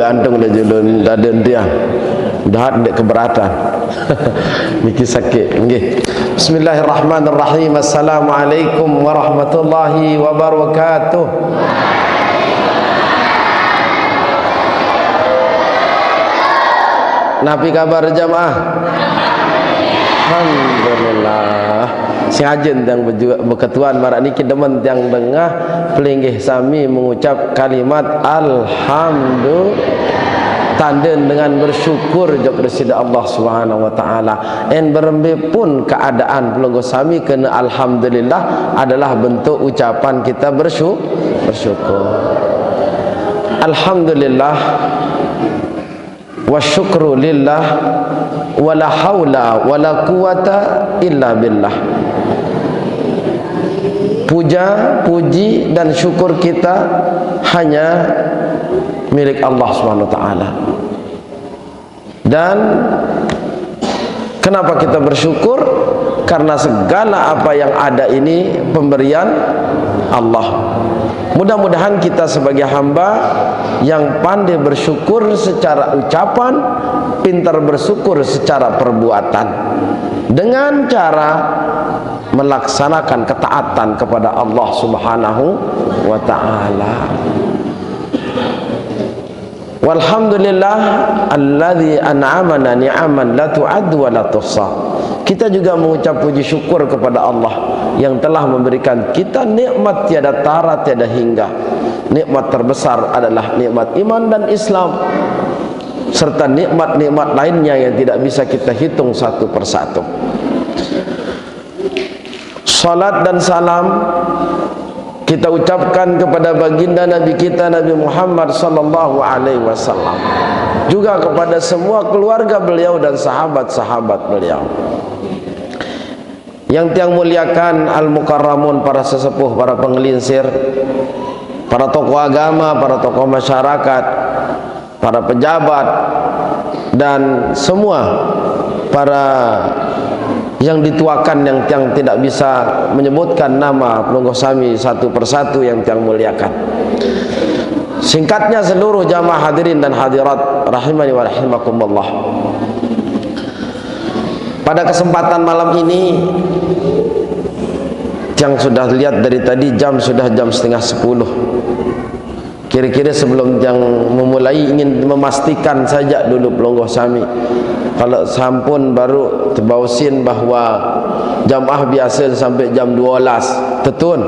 gantung dah julun daden dia. Dah dek keberatan. Niki sakit. Nggih. Bismillahirrahmanirrahim. Assalamualaikum warahmatullahi wabarakatuh. Napi kabar jamaah? Alhamdulillah. Sengaja yang berketuan marak niki demen yang dengah pelinggih sami mengucap kalimat alhamdulillah, tanda dengan bersyukur jok resida Allah Subhanahu wa taala. En berembe pun keadaan pelungguh sami kena alhamdulillah adalah bentuk ucapan kita bersyukur. Alhamdulillah wa syukru lillah wala haula wala quwata illa billah. Puja, puji dan syukur kita hanya milik Allah Subhanahu wa taala. Dan kenapa kita bersyukur? Karena segala apa yang ada ini pemberian Allah. Mudah-mudahan kita sebagai hamba yang pandai bersyukur secara ucapan, pintar bersyukur secara perbuatan, dengan cara melaksanakan ketaatan kepada Allah Subhanahu wa taala. Walhamdulillah alladzi an'amana ni'aman la tu'addu wa la tuhsa. Kita juga mengucap puji syukur kepada Allah yang telah memberikan kita nikmat tiada tara tiada hingga. Nikmat terbesar adalah nikmat iman dan Islam, serta nikmat-nikmat lainnya yang tidak bisa kita hitung satu persatu. Salat dan salam kita ucapkan kepada baginda Nabi kita Nabi Muhammad sallallahu alaihi wasallam, juga kepada semua keluarga beliau dan sahabat-sahabat beliau. Yang tiang muliakan al-mukarramun, para sesepuh, para penggelincir, para tokoh agama, para tokoh masyarakat, para pejabat, dan semua para yang dituakan yang tiang tidak bisa menyebutkan nama pelungguh sami satu persatu yang tiang muliakan. Singkatnya, seluruh jamaah hadirin dan hadirat rahimani wa rahimakumullah, pada kesempatan malam ini yang sudah lihat dari tadi sudah jam 9:30. Kira-kira sebelum yang memulai ingin memastikan saja dulu pelungguh sami, kalau sampun baru terbausin bahwa jamaah biasa sampai jam 12 tetun.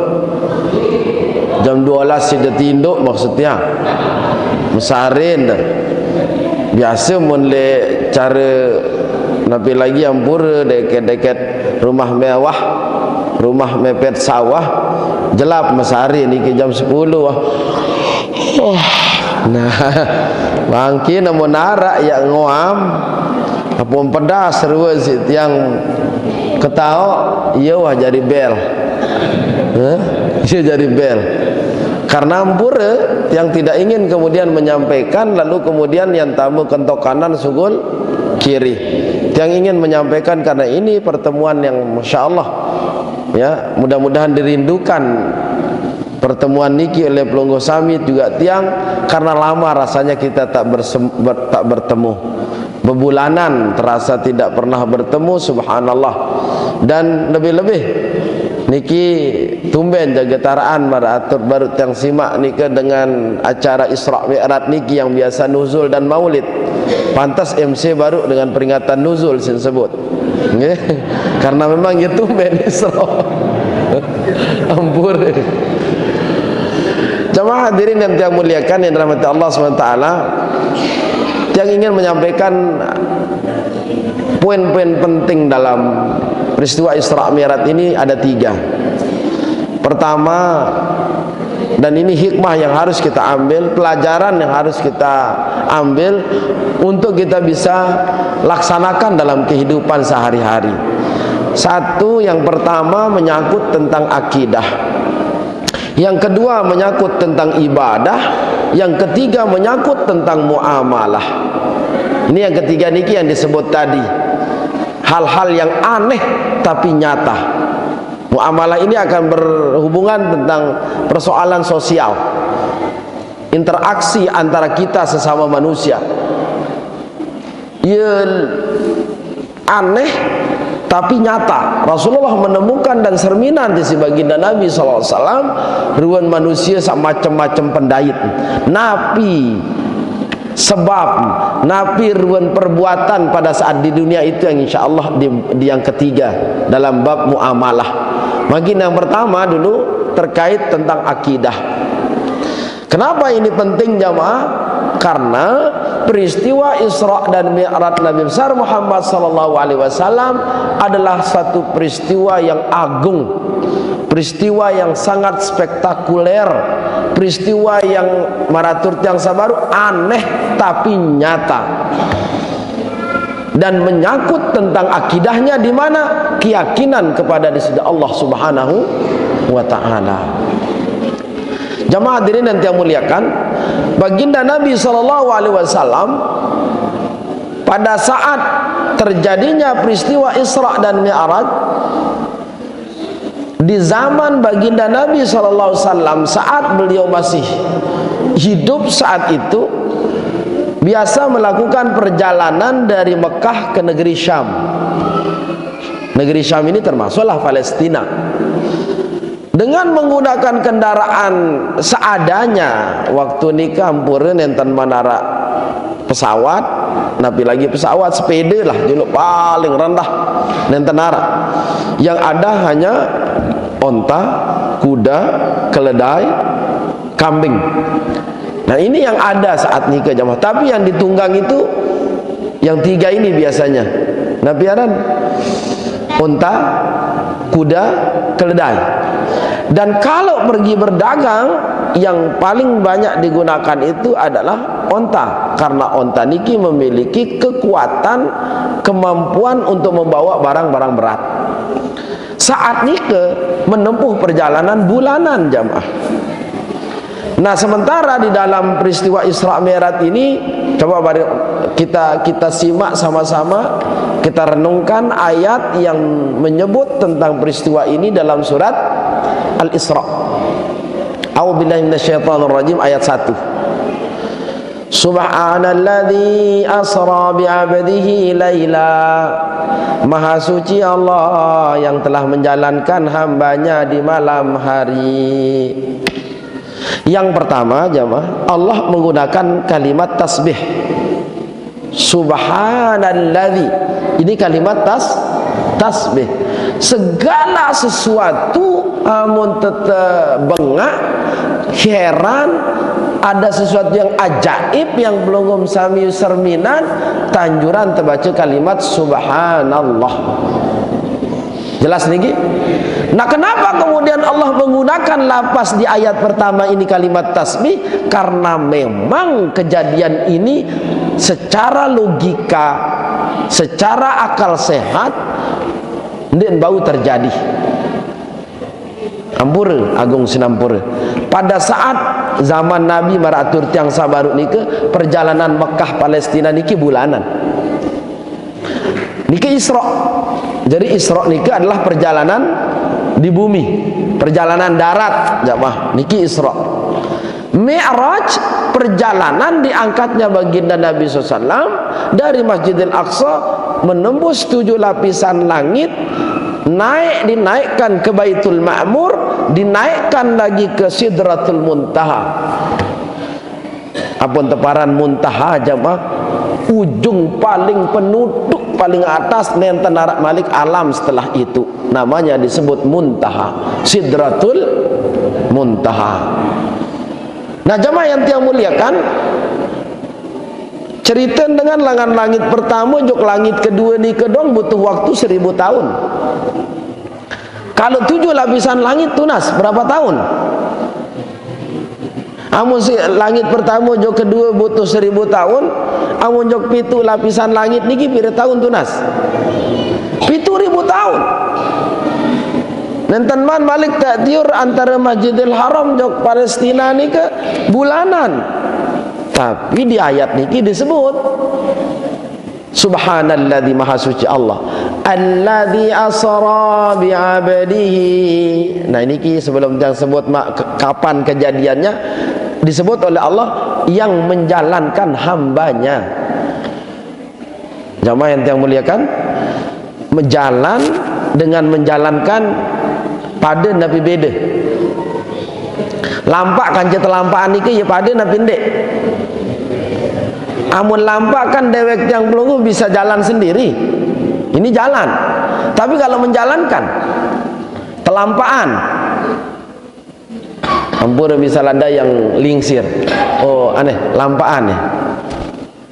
Jam 12 sudah tinduk maksudnya mesarin biasa mulai cara nabi lagi ampura dekat-dekat rumah mewah, rumah mepet sawah jelap mesari ni ke jam 10. Nah, bangki namun narak yang ngoam apun pedas seru sit yang ketau ia wah jadi bel. Ia jadi bel. Karena ampura yang tidak ingin kemudian menyampaikan, lalu kemudian yang tamu kentok kanan sugul kiri. Yang ingin menyampaikan karena ini pertemuan yang Masya Allah ya, mudah-mudahan dirindukan pertemuan niki oleh pelungguh sami juga tiang, karena lama rasanya kita tak bertemu. Bebulanan terasa tidak pernah bertemu, subhanallah. Dan lebih-lebih niki tumben jagetaraan maratur baru tiang simak nika dengan acara Isra Mi'raj niki yang biasa nuzul dan maulid. Pantas MC baru dengan peringatan nuzul sin sebut. Nggih. Karena memang itu tumben Isra. Ampun. Jamaah hadirin yang tiang muliakan yang dirahmati Allah SWT, yang ingin menyampaikan poin-poin penting dalam peristiwa Isra Mi'raj ini ada 3. Pertama, dan ini hikmah yang harus kita ambil, pelajaran yang harus kita ambil untuk kita bisa laksanakan dalam kehidupan sehari-hari. Satu, yang pertama menyangkut tentang akidah. Yang kedua menyangkut tentang ibadah. Yang ketiga menyangkut tentang muamalah. Ini yang ketiga niki yang disebut tadi, hal-hal yang aneh tapi nyata. Muamalah ini akan berhubungan tentang persoalan sosial. interaksi antara kita sesama manusia. Ya aneh tapi nyata. Rasulullah menemukan dan cerminan di si baginda Nabi SAW ruan manusia macam-macam pendait. Napi sebab napi ruan perbuatan pada saat di dunia itu yang insya Allah di yang ketiga dalam bab muamalah. Bagian yang pertama dulu terkait tentang akidah. Kenapa ini penting jamaah? Karena peristiwa Isra dan Mi'raj Nabi besar Muhammad sallallahu alaihi wasallam adalah satu peristiwa yang agung, peristiwa yang sangat spektakuler, peristiwa yang maratur yang sabaru aneh tapi nyata, dan menyangkut tentang akidahnya, di mana keyakinan kepada Allah Subhanahu wa taala. Jamaah hadirin yang saya muliakan, baginda Nabi SAW pada saat terjadinya peristiwa Isra dan Mi'raj, di zaman baginda Nabi SAW saat beliau masih hidup saat itu, biasa melakukan perjalanan dari Mekah ke negeri Syam. Negeri Syam ini termasuklah Palestina. Dengan menggunakan kendaraan seadanya, waktu nikah ampureun enten manara pesawat, napi lagi pesawat, sepeda lah dulu paling rendah enten nara. Yang ada hanya onta, kuda, keledai, kambing. Nah ini yang ada saat nikah jamaah. Tapi yang ditunggang itu yang tiga ini biasanya. Nah biaran onta, kuda, keledai. Dan kalau pergi berdagang, yang paling banyak digunakan itu adalah onta, karena onta niki memiliki kekuatan, kemampuan untuk membawa barang-barang berat. Saat nikah menempuh perjalanan bulanan jamaah. Nah sementara di dalam peristiwa Isra Mi'raj ini, coba kita simak sama-sama, kita renungkan ayat yang menyebut tentang peristiwa ini dalam surat Al-Isra. A'udzubillahi minasyaitonirrajim, ayat 1. Subhanalladzi asra bi'abdihi laila. Maha suci Allah yang telah menjalankan hambanya di malam hari. Yang pertama jamaah, Allah menggunakan kalimat tasbih. Subhanalladzi. Ini kalimat tasbih. Segala sesuatu amun tetep bengak, heran, ada sesuatu yang ajaib yang belum sami serminan, tanjuran terbaca kalimat subhanallah. Jelas niki? Nah kenapa kemudian Allah menggunakan lapas di ayat pertama ini kalimat tasbih? Karena memang kejadian ini secara logika, secara akal sehat dan bau terjadi. Ampura agung sinampura. Pada saat zaman Nabi maratur tiang sabaru niki, perjalanan Mekah Palestina niki bulanan. Niki Isra. Jadi Isra niki adalah perjalanan di bumi, perjalanan darat jamaah. Niki Isra. Mi'raj perjalanan diangkatnya baginda Nabi SAW dari Masjidil Aqsa menembus 7 lapisan langit, dinaikkan ke Baitul Ma'mur, dinaikkan lagi ke Sidratul Muntaha. Apun teparan muntaha jamaah, ujung paling penutup paling atas nenten arak malik alam setelah itu, namanya disebut muntaha, Sidratul Muntaha. Nah jamaah yang tiang muliakan, cerita dengan langan langit pertama juk langit kedua ni kedong butuh waktu 1000 tahun. Kalau 7 lapisan langit tunas berapa tahun? Amun langit pertama juk kedua butuh 1000 tahun, amun juk 7 lapisan langit niki pira tahun tunas? 7.000 tahun. Nenten man balik tak tiur antara Masjidil Haram jok Palestina ni ke bulanan. Tapi di ayat niki disebut Subhanalladzi, maha suci Allah, alladzi asra bi'abdihi. Nah niki sebelum yang sebut kapan kejadiannya, disebut oleh Allah yang menjalankan hambanya. Jamaah yang muliakan, menjalan dengan menjalankan pada nabi beda. Lampak kan terlampaan niki ya pada nabi pendek. Amun lampak kan dewek yang pelunggu bisa jalan sendiri. Ini jalan. Tapi kalau menjalankan telampaan, ampun misal ada yang lingsir, oh aneh, lampaan ya.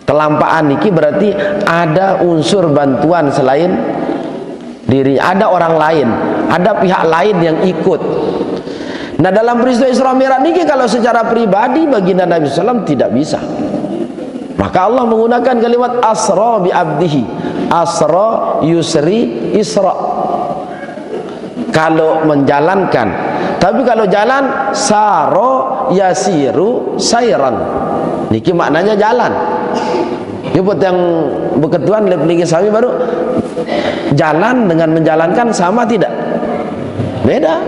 Telampaan niki berarti ada unsur bantuan selain diri, ada orang lain, ada pihak lain yang ikut. Nah dalam peristiwa Isra Mi'raj niki kalau secara pribadi baginda Nabi SAW tidak bisa. Maka Allah menggunakan kalimat asra bi abdihi, asra yusri isra. Kalau menjalankan, tapi kalau jalan saro yasiru sairan. Niki maknanya jalan. Ya buat yang berketuan lebih sami baru jalan dengan menjalankan sama tidak? Beda.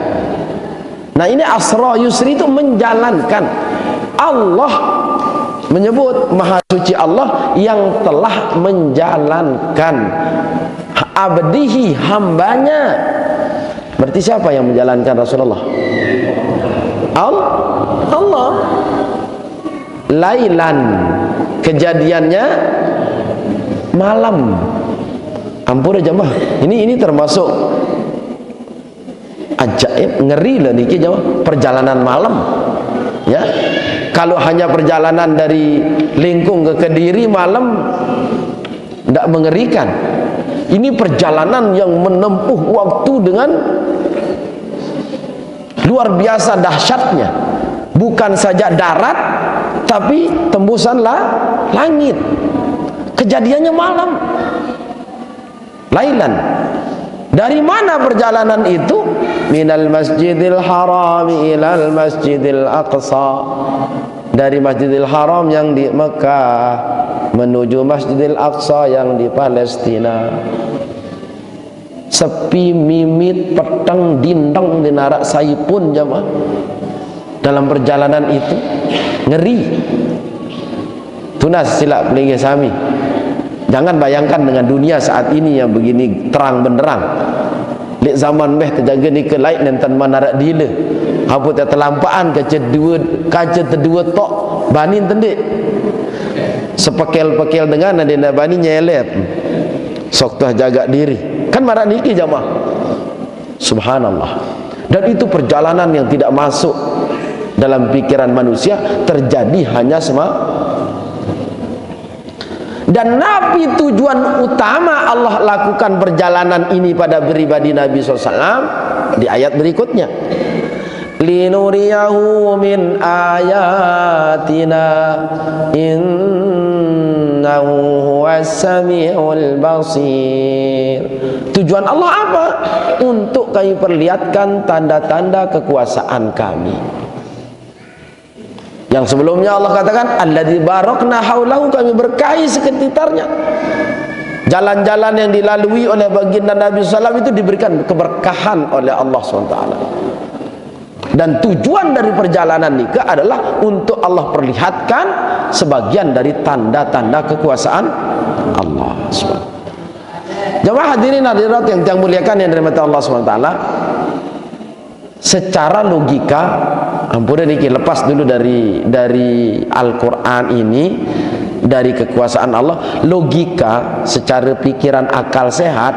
Nah ini asra yusri itu menjalankan. Allah menyebut maha suci Allah yang telah menjalankan abdihi, hambanya. Berarti siapa yang menjalankan Rasulullah? Allah. Lailan, kejadiannya malam. Ampun jemaah, ini termasuk ajaib, ngeri lah niki jemaah, perjalanan malam. Ya, kalau hanya perjalanan dari Lingkung ke Kediri malam tidak mengerikan. Ini perjalanan yang menempuh waktu dengan luar biasa dahsyatnya. Bukan saja darat, tapi tembusanlah langit. Kejadiannya malam. Lailan. Dari mana perjalanan itu? Minal masjidil haram ilal masjidil aqsa. Dari Masjidil Haram yang di Mekah menuju Masjidil Aqsa yang di Palestina. Sepi mimit peteng dindang di narak saipun jamaah. Dalam perjalanan itu ngeri. Tunas silap pelingi sami. Jangan bayangkan dengan dunia saat ini yang begini terang benderang. Lek zaman meh terjaga ni ke lain nenten manarak dila. Apa tak terlampaan kaca kedua tok banin tendik. Sepekel-pekel dengan ada nak bani nyelet. Sok tuh jaga diri. Kan marak niki jamaah. Subhanallah. Dan itu perjalanan yang tidak masuk dalam pikiran manusia, terjadi hanya dan Nabi tujuan utama Allah lakukan perjalanan ini pada pribadi Nabi SAW di ayat berikutnya. Linuriyahu min ayatina innahu huwas sami'ul basir. Tujuan Allah apa? Untuk kami perlihatkan tanda-tanda kekuasaan kami. Yang sebelumnya Allah katakan alladzi barakna haulahu, kami berkahi sekitarnya. Jalan-jalan yang dilalui oleh baginda Nabi SAW itu diberikan keberkahan oleh Allah SWT. Dan tujuan dari perjalanan nikah adalah untuk Allah perlihatkan sebagian dari tanda-tanda kekuasaan Allah SWT. Jemaah hadirin hadirat yang muliakan yang dirahmati Allah SWT, secara logika, ampun niki lepas dulu dari Al-Quran ini, dari kekuasaan Allah, logika secara pikiran akal sehat,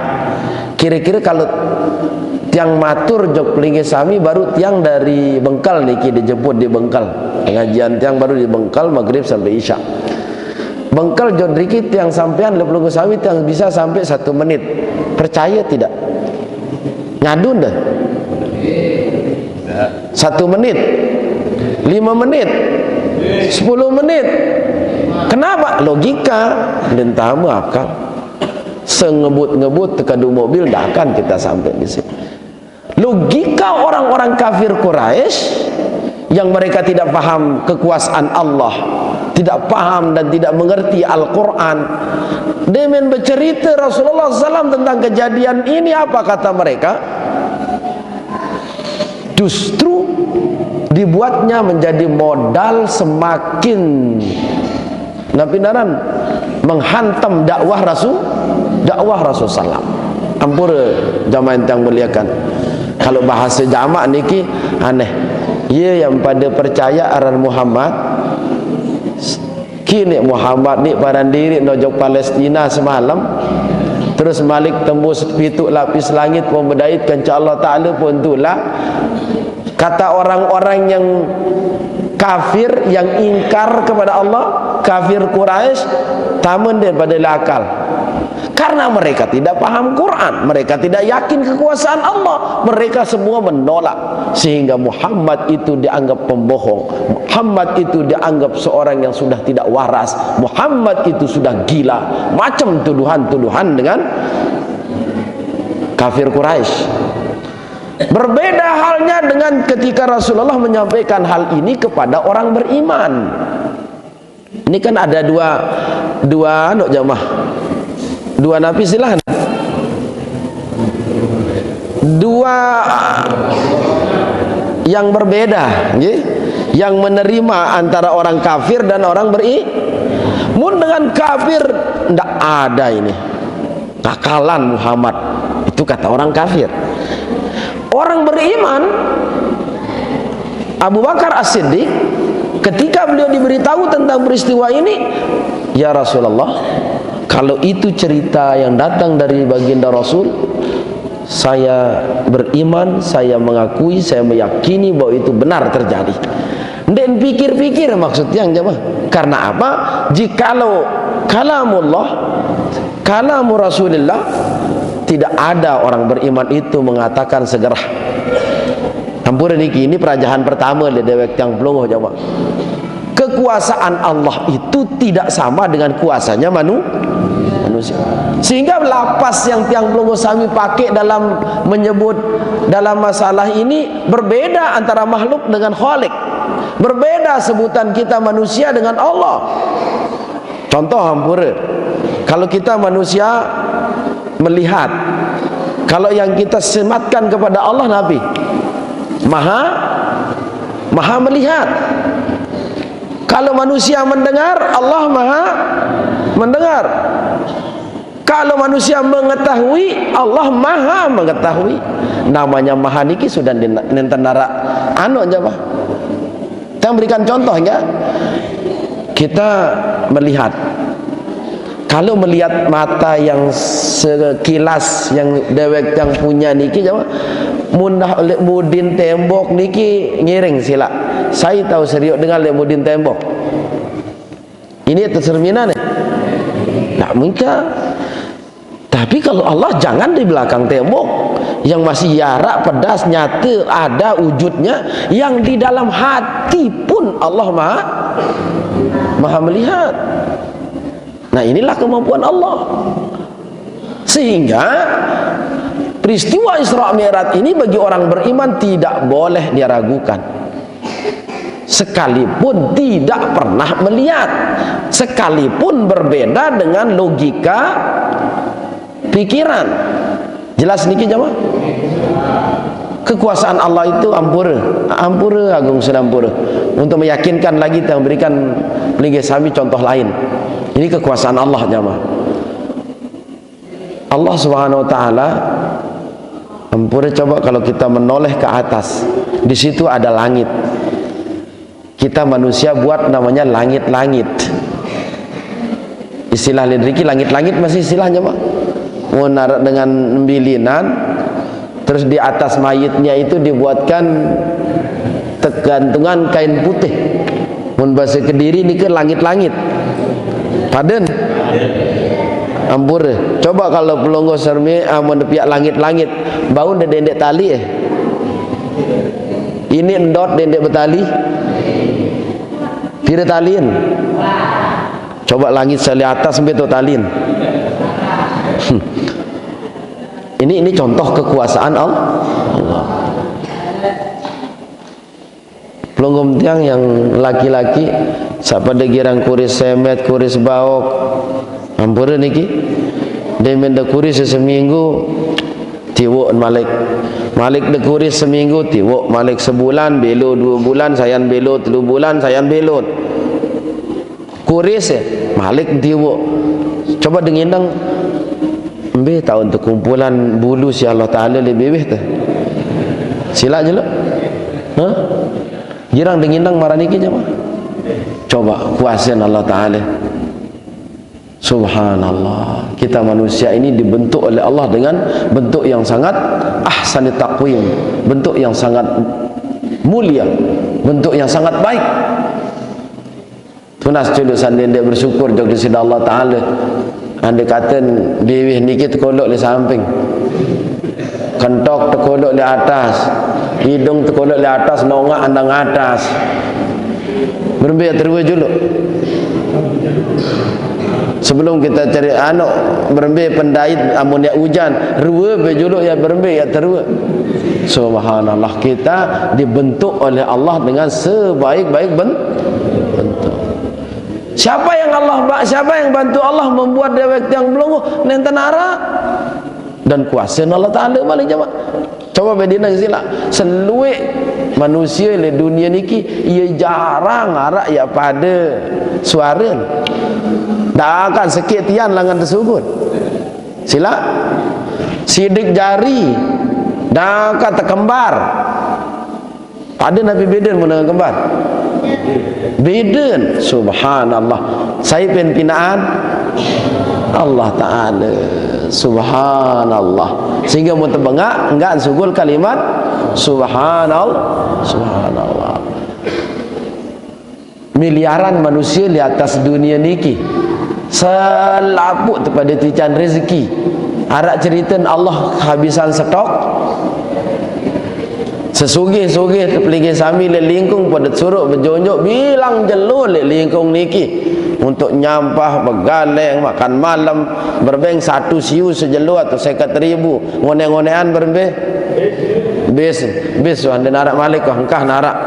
kira-kira kalau tiang matur jok pelingi sami baru tiang dari Bengkal niki dijemput di Bengkal, pengajian tiang baru di Bengkal maghrib sampai isya. Bengkal jok niki tiang sampean pelingi sami tiang bisa sampai 1 menit, percaya tidak? Ngadun dah 1 menit, 5 menit, 10 menit. Kenapa? Logika dan tamu akal. Sengebut-ngebut tekadu mobil dah akan kita sampai di sini. Logika orang-orang kafir Quraisy yang mereka tidak paham kekuasaan Allah, tidak paham dan tidak mengerti Al-Quran, dengan bercerita Rasulullah SAW tentang kejadian ini, apa kata mereka? justru dibuatnya menjadi modal semakin napinaran menghantam dakwah Rasul sallam. Ampura jamaah yang muliakan, kalau bahasa jamak niki aneh. Ia yang pada percaya aran Muhammad, kini Muhammad ni paran diri nojok Palestina semalam, terus Malik tembus pituk lapis langit membedait kanca Allah Ta'ala pun itulah. Kata orang-orang yang kafir, yang ingkar kepada Allah, kafir Quraisy, taman daripada akal. Karena mereka tidak paham Quran, mereka tidak yakin kekuasaan Allah, mereka semua menolak, sehingga Muhammad itu dianggap pembohong, Muhammad itu dianggap seorang yang sudah tidak waras, Muhammad itu sudah gila, macam tuduhan-tuduhan dengan kafir Quraisy. Berbeda halnya dengan ketika Rasulullah menyampaikan hal ini kepada orang beriman. Ini kan ada dua jamaah, dua nabi, silahkan. Dua yang berbeda, yang menerima antara orang kafir dan orang beriman. Mun dengan kafir tidak ada ini kakalan Muhammad, itu kata orang kafir. Orang beriman, Abu Bakar As-Siddiq, ketika beliau diberitahu tentang peristiwa ini, ya Rasulullah, kalau itu cerita yang datang dari baginda Rasul, saya beriman, saya mengakui, saya meyakini bahwa itu benar terjadi. Dan pikir-pikir maksudnya jemaah. Karena apa? Jikalau kalamullah, kalamu Rasulullah, tidak ada orang beriman itu mengatakan segera. Ampun niki, ini perajahan pertama di dewek yang pelongoh jemaah. Kekuasaan Allah itu tidak sama dengan kuasanya manusia. Sehingga lapas yang tiang pelongoh sami pakai dalam menyebut dalam masalah ini berbeda antara makhluk dengan khalik. Berbeda sebutan kita manusia dengan Allah. Contoh ampura, kalau kita manusia melihat, kalau yang kita sematkan kepada Allah Nabi maha melihat. Kalau manusia mendengar, Allah maha mendengar. Kalau manusia mengetahui, Allah maha mengetahui. Namanya maha niki sudah nentara anu aja bah. Kita berikan contoh ya. Kita melihat, kalau melihat mata yang sekilas yang dewek yang punya niki jawab mundah oleh mudin tembok niki ngiring sila. Saya tahu serius dengan oleh mudin tembok. Ini tercerminan ya? Tak mungkin. Tapi kalau Allah jangan di belakang tembok yang masih jarak pedas nyata ada wujudnya, yang di dalam hati pun Allah maha melihat. Nah inilah kemampuan Allah. Sehingga peristiwa Isra Mi'raj ini bagi orang beriman tidak boleh diragukan, sekalipun tidak pernah melihat, sekalipun berbeda dengan logika pikiran. Jelas niki jemaah? Kekuasaan Allah itu ampura agung sedampura. Untuk meyakinkan lagi kita memberikan pelinggih sami contoh lain. Ini kekuasaan Allah jemaah. Allah Subhanahu wa taala ampura, coba kalau kita menoleh ke atas, di situ ada langit. Kita manusia buat namanya langit-langit. Istilah liriki langit-langit masih istilahnya Pak. Menaruh dengan bilinan, terus di atas mayitnya itu dibuatkan tergantungan kain putih. Mun bahasa Kediri ini ke langit-langit. Paden. Ampura. Coba kalau pelongo sermi amun pihak langit-langit, bau dendek tali Ini endot dendek betali. Pira talin. Coba langit sali atas sampai tu talin. Ini contoh kekuasaan Allah. Pelonggom tiang yang laki-laki siapa degirang kuris semet, kuris baok, ampura niki. Dia menda kuris seminggu tiwuk malik. Malik dekuris seminggu tiwuk, Malik sebulan belo 2 bulan, sayan belo 3 bulan, sayan belot. Kuris ya, Malik tiwuk. Coba denginang embe tahun tu kumpulan bulu si Allah Taala lebih tu. Sila je lo. Ha? Jirang denginang maraniki je mah. Coba kuasain Allah Taala. Subhanallah, kita manusia ini dibentuk oleh Allah dengan bentuk yang sangat ahsani taqwim, bentuk yang sangat mulia, bentuk yang sangat baik. Tunas dulu sandai dia bersyukur jog di sida Allah Taala. Anda kata dewi niki terkolok di samping, kentok terkolok di atas, hidung terkolok di atas, nongak andang atas. Berbe terus dulu. Sebelum kita cari anak berembe pendait amun ya hujan rua bejuluk ya berembe ya terua. Subhanallah, kita dibentuk oleh Allah dengan sebaik-baik bentuk. Siapa yang bantu Allah membuat dewek yang belum nenten ara dan kuasa Allah Taala balik jemaah. Coba bedina sila seluik manusia di dunia niki ia jarang arak ya pada suara. Dah akan sikit tian langan tersebut. Sila sidik jari dah akan terkembar. Ada Nabi Beden mendengar kembar. Beden, subhanallah. Saya pinaan Allah Taala. Subhanallah. Sehingga mun terbengak enggak sugul kalimat subhanallah. Subhanallah. Miliaran manusia di atas dunia niki selaput kepada tican rezeki. Arak cerita Allah habisan stok. Sesugih-sugih terpeligi sami le lingkung pada suruk berjonjok bilang jelur le lingkung niki untuk nyampah begaleng makan malam berbeng 1 siu sejelur atau 50,000 ngone-ngonean berbe bis anda narak malik kau engkah narak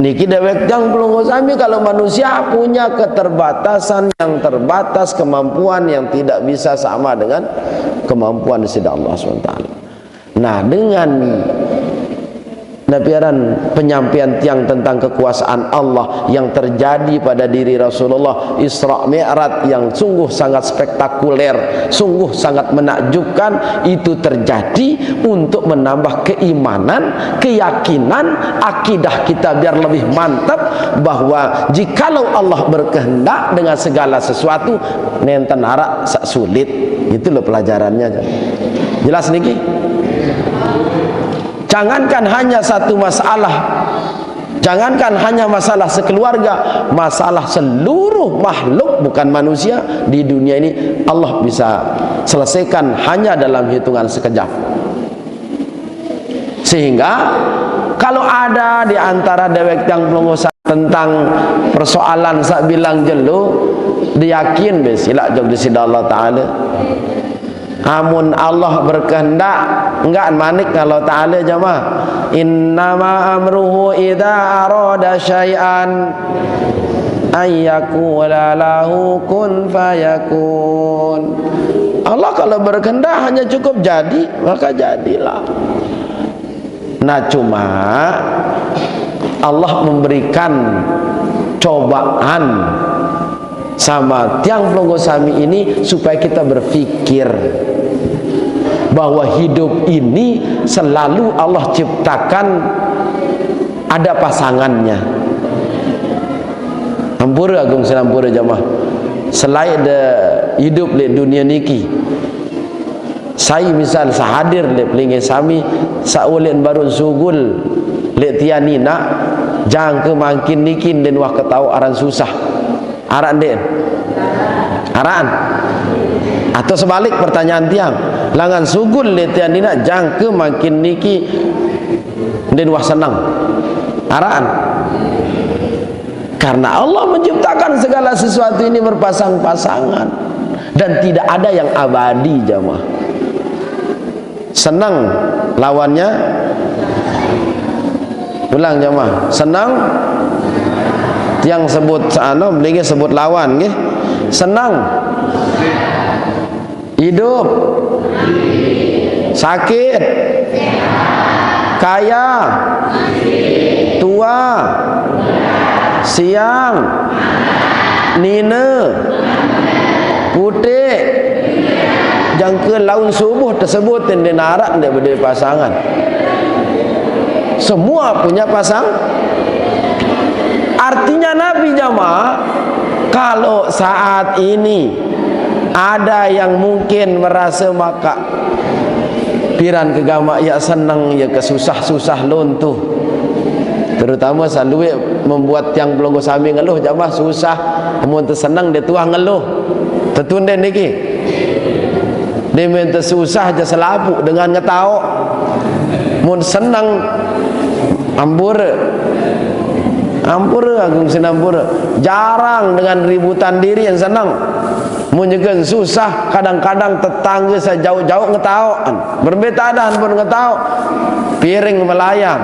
niki dewek jang pelunggu sami. Kalau manusia punya keterbatasan yang terbatas, kemampuan yang tidak bisa sama dengan kemampuan sida Allah SWT. Nah, dengan nabiaran penyampaian tiang tentang kekuasaan Allah yang terjadi pada diri Rasulullah Isra Mi'raj yang sungguh sangat spektakuler, sungguh sangat menakjubkan, itu terjadi untuk menambah keimanan, keyakinan, akidah kita biar lebih mantap bahwa jikalau Allah berkehendak dengan segala sesuatu nenten arak sak sulit. Itu loh pelajarannya. Jelas niki? Jangankan hanya satu masalah, jangankan hanya masalah sekeluarga, masalah seluruh makhluk bukan manusia di dunia ini Allah bisa selesaikan hanya dalam hitungan sekejap. Sehingga kalau ada di antara dewek yang pelongosan tentang persoalan sak bilang jelu, diyakin besila jog di sida Allah Taala. Amun Allah berkehendak enggak manik kalau Ta'ala jemaah. Innama amruhu idza arada syai'an ayyakula lahu kun fayakun. Allah kalau berkehendak hanya cukup jadi, maka jadilah. Nah, cuma Allah memberikan cobaan sama tiang pelonggo sami ini supaya kita berfikir bahwa hidup ini selalu Allah ciptakan ada pasangannya. Hampura agung selampura jamaah. Selain de hidup di dunia niki, saya misal sahadir le pelingi sami saulen baru sugul le tianina jang ke makin nikin den wah ketau aran susah. Aran den aran atau sebalik pertanyaan tiang langan sugul letian dina jangke makin niki den wah senang aran karena Allah menciptakan segala sesuatu ini berpasang-pasangan dan tidak ada yang abadi jamaah. Senang lawannya ulang jamaah, senang yang sebut sana beliau sebut lawan nggih. Senang hidup, sakit kaya, tua, siang, nina, putih, jangka laun subuh tersebut yang dinarak daripada pasangan. Semua punya pasang. Artinya Nabi jamaah, kalau saat ini ada yang mungkin merasa maka piran kegama ya senang ya kesusah-susah lontuh, terutama selalu membuat yang pelonggo sami ngeluh jamaah susah, mun tersenang dia tuah ngeluh tetunden niki dia minta susah aja selapuk dengan ngetau, mun senang ambura agung sinampura, jarang dengan ributan diri yang senang. Munyegan susah, kadang-kadang tetangga saya jauh-jauh ngetau, berbetadan pun ngetau, piring melayang,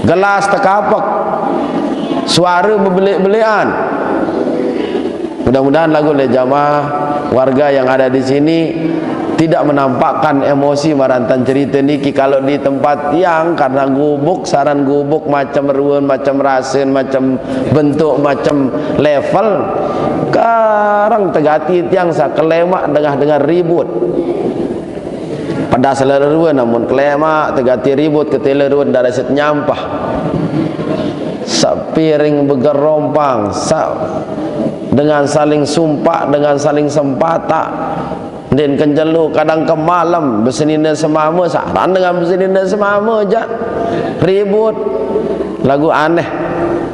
gelas tekapak, suara berbelik-belian. Mudah-mudahan lagu oleh jamaah warga yang ada di sini tidak menampakkan emosi marantan cerita niki kalau di tempat yang karena gubuk, saran gubuk macam ruan, macam rasin, macam bentuk, macam level. Sekarang tegati tiang sa kelemak dengan ribut. Pada seleruan namun kelemak tegati ribut keteleruan dari set nyampah. Sapiring begerompang, dengan saling sumpah, dengan saling sempata. Dan kenjelu kadang ke malam bersenina semama, saran dengan bersenina semama aja ribut. Lagu aneh,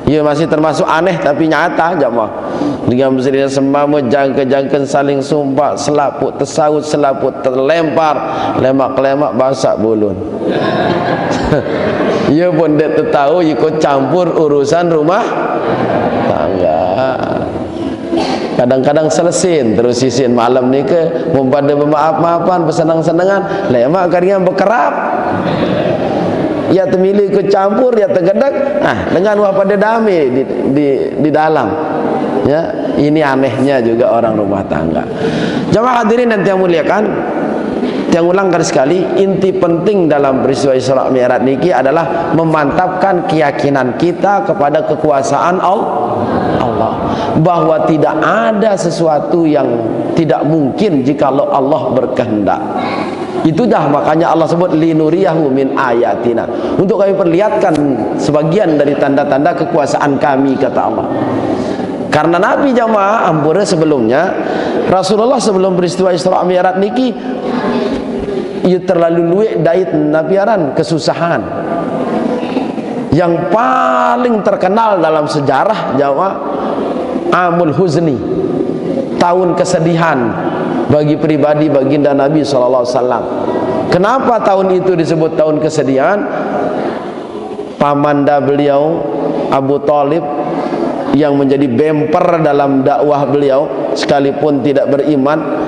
ia masih termasuk aneh tapi nyata jamaah. Dengan bersenina semama, jangka-jangka saling sumpah, selaput tersaut, selaput terlempar, lemak-lemak basak bulun. Ia pun dia tahu ikut campur urusan rumah tangga. Kadang-kadang selesin terus sisin malam ni ke mempada bermaaf-maafan bersenang-senangan lemak karian berkerap ya temili ke campur ya tergedak dengan wah pada damai di dalam ya. Ini anehnya juga orang rumah tangga. Jamaah hadirin dan yang muliakan, yang ulangkan sekali, inti penting dalam peristiwa Isra Mi'raj niki adalah memantapkan keyakinan kita kepada kekuasaan Allah, bahwa tidak ada sesuatu yang tidak mungkin jikalau Allah berkehendak. Itu dah makanya Allah sebut linuriyahu min ayatina, untuk kami perlihatkan sebagian dari tanda-tanda kekuasaan kami, kata Allah. Karena Nabi jamaah ampura sebelumnya, Rasulullah sebelum peristiwa Isra Mi'raj niki ia terlalu luik dait nabiaran kesusahan. Yang paling terkenal dalam sejarah Jawa Amul Huzni, tahun kesedihan bagi pribadi baginda Nabi SAW. Kenapa tahun itu disebut tahun kesedihan? Pamanda beliau Abu Thalib yang menjadi bemper dalam dakwah beliau sekalipun tidak beriman,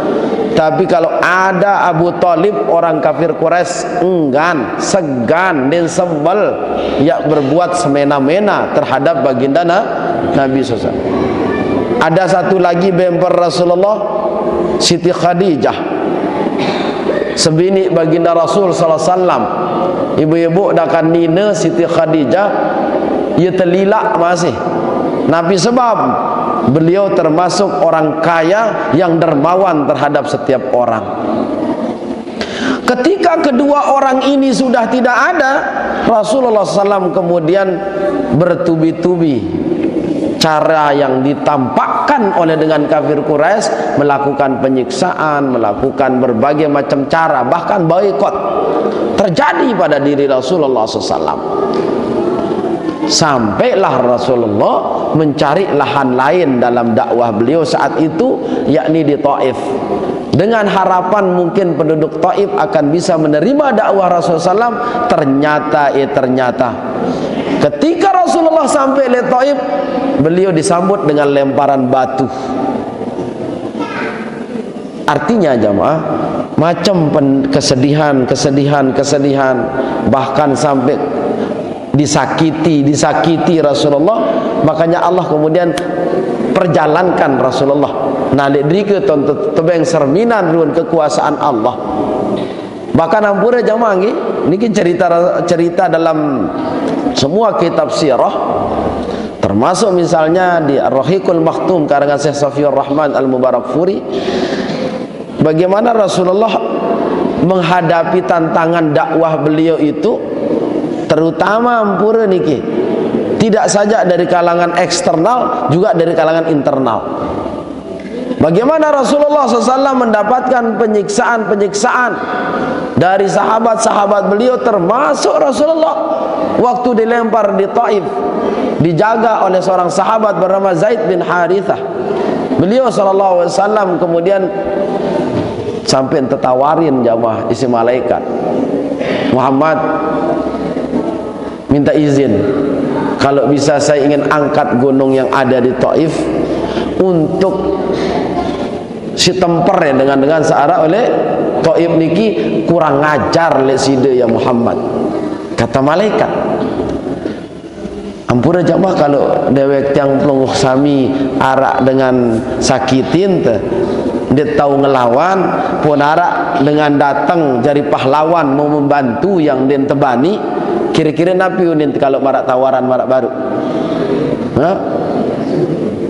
tapi kalau ada Abu Thalib, orang kafir Quraisy enggan, segan dan sebel ya berbuat semena-mena terhadap baginda Nabi SAW. Ada satu lagi bemper Rasulullah, Siti Khadijah, sebini baginda Rasul SAW. Ibu-ibu dakan nina Siti Khadijah, ia terlilak masih Nabi sebab beliau termasuk orang kaya yang dermawan terhadap setiap orang. Ketika kedua orang ini sudah tidak ada, Rasulullah SAW kemudian bertubi-tubi cara yang ditampakkan oleh dengan kafir Quraisy, melakukan penyiksaan, melakukan berbagai macam cara, bahkan boikot terjadi pada diri Rasulullah SAW. Sampailah Rasulullah mencari lahan lain dalam dakwah beliau saat itu, yakni di Taif, dengan harapan mungkin penduduk Taif akan bisa menerima dakwah Rasulullah SAW. Ternyata ketika Rasulullah sampai di Taif, beliau disambut dengan lemparan batu. Artinya jamaah, macam kesedihan, bahkan sampai disakiti Rasulullah. Makanya Allah kemudian perjalankan Rasulullah nalik diri ke tebeng cerminan ruang kekuasaan Allah, Bahkan ampura jamaah niki cerita dalam semua kitab sirah, termasuk misalnya di Ar-Rahiqul Makhtum karangan Syekh Safiur Rahman Al-Mubarakfuri, bagaimana Rasulullah menghadapi tantangan dakwah beliau itu, terutama ampura niki tidak saja dari kalangan eksternal, juga dari kalangan internal. Bagaimana Rasulullah SAW mendapatkan penyiksaan-penyiksaan dari sahabat-sahabat beliau, termasuk Rasulullah waktu dilempar di Taif, dijaga oleh seorang sahabat bernama Zaid bin Harithah. Beliau SAW kemudian sampai tertawarin jamaah isi malaikat, Muhammad minta izin, kalau bisa saya ingin angkat gunung yang ada di Taif untuk si temper ya dengan searah oleh Taif niki kurang ngajar le side ya Muhammad, kata malaikat. Ampura jamaah kalau dewek yang pelunguh sami arak dengan sakitin teh dia tahu ngelawan pun arak dengan datang jadi pahlawan mau membantu yang dia tebani, kira-kira nabi unin kalau marak tawaran marak baru.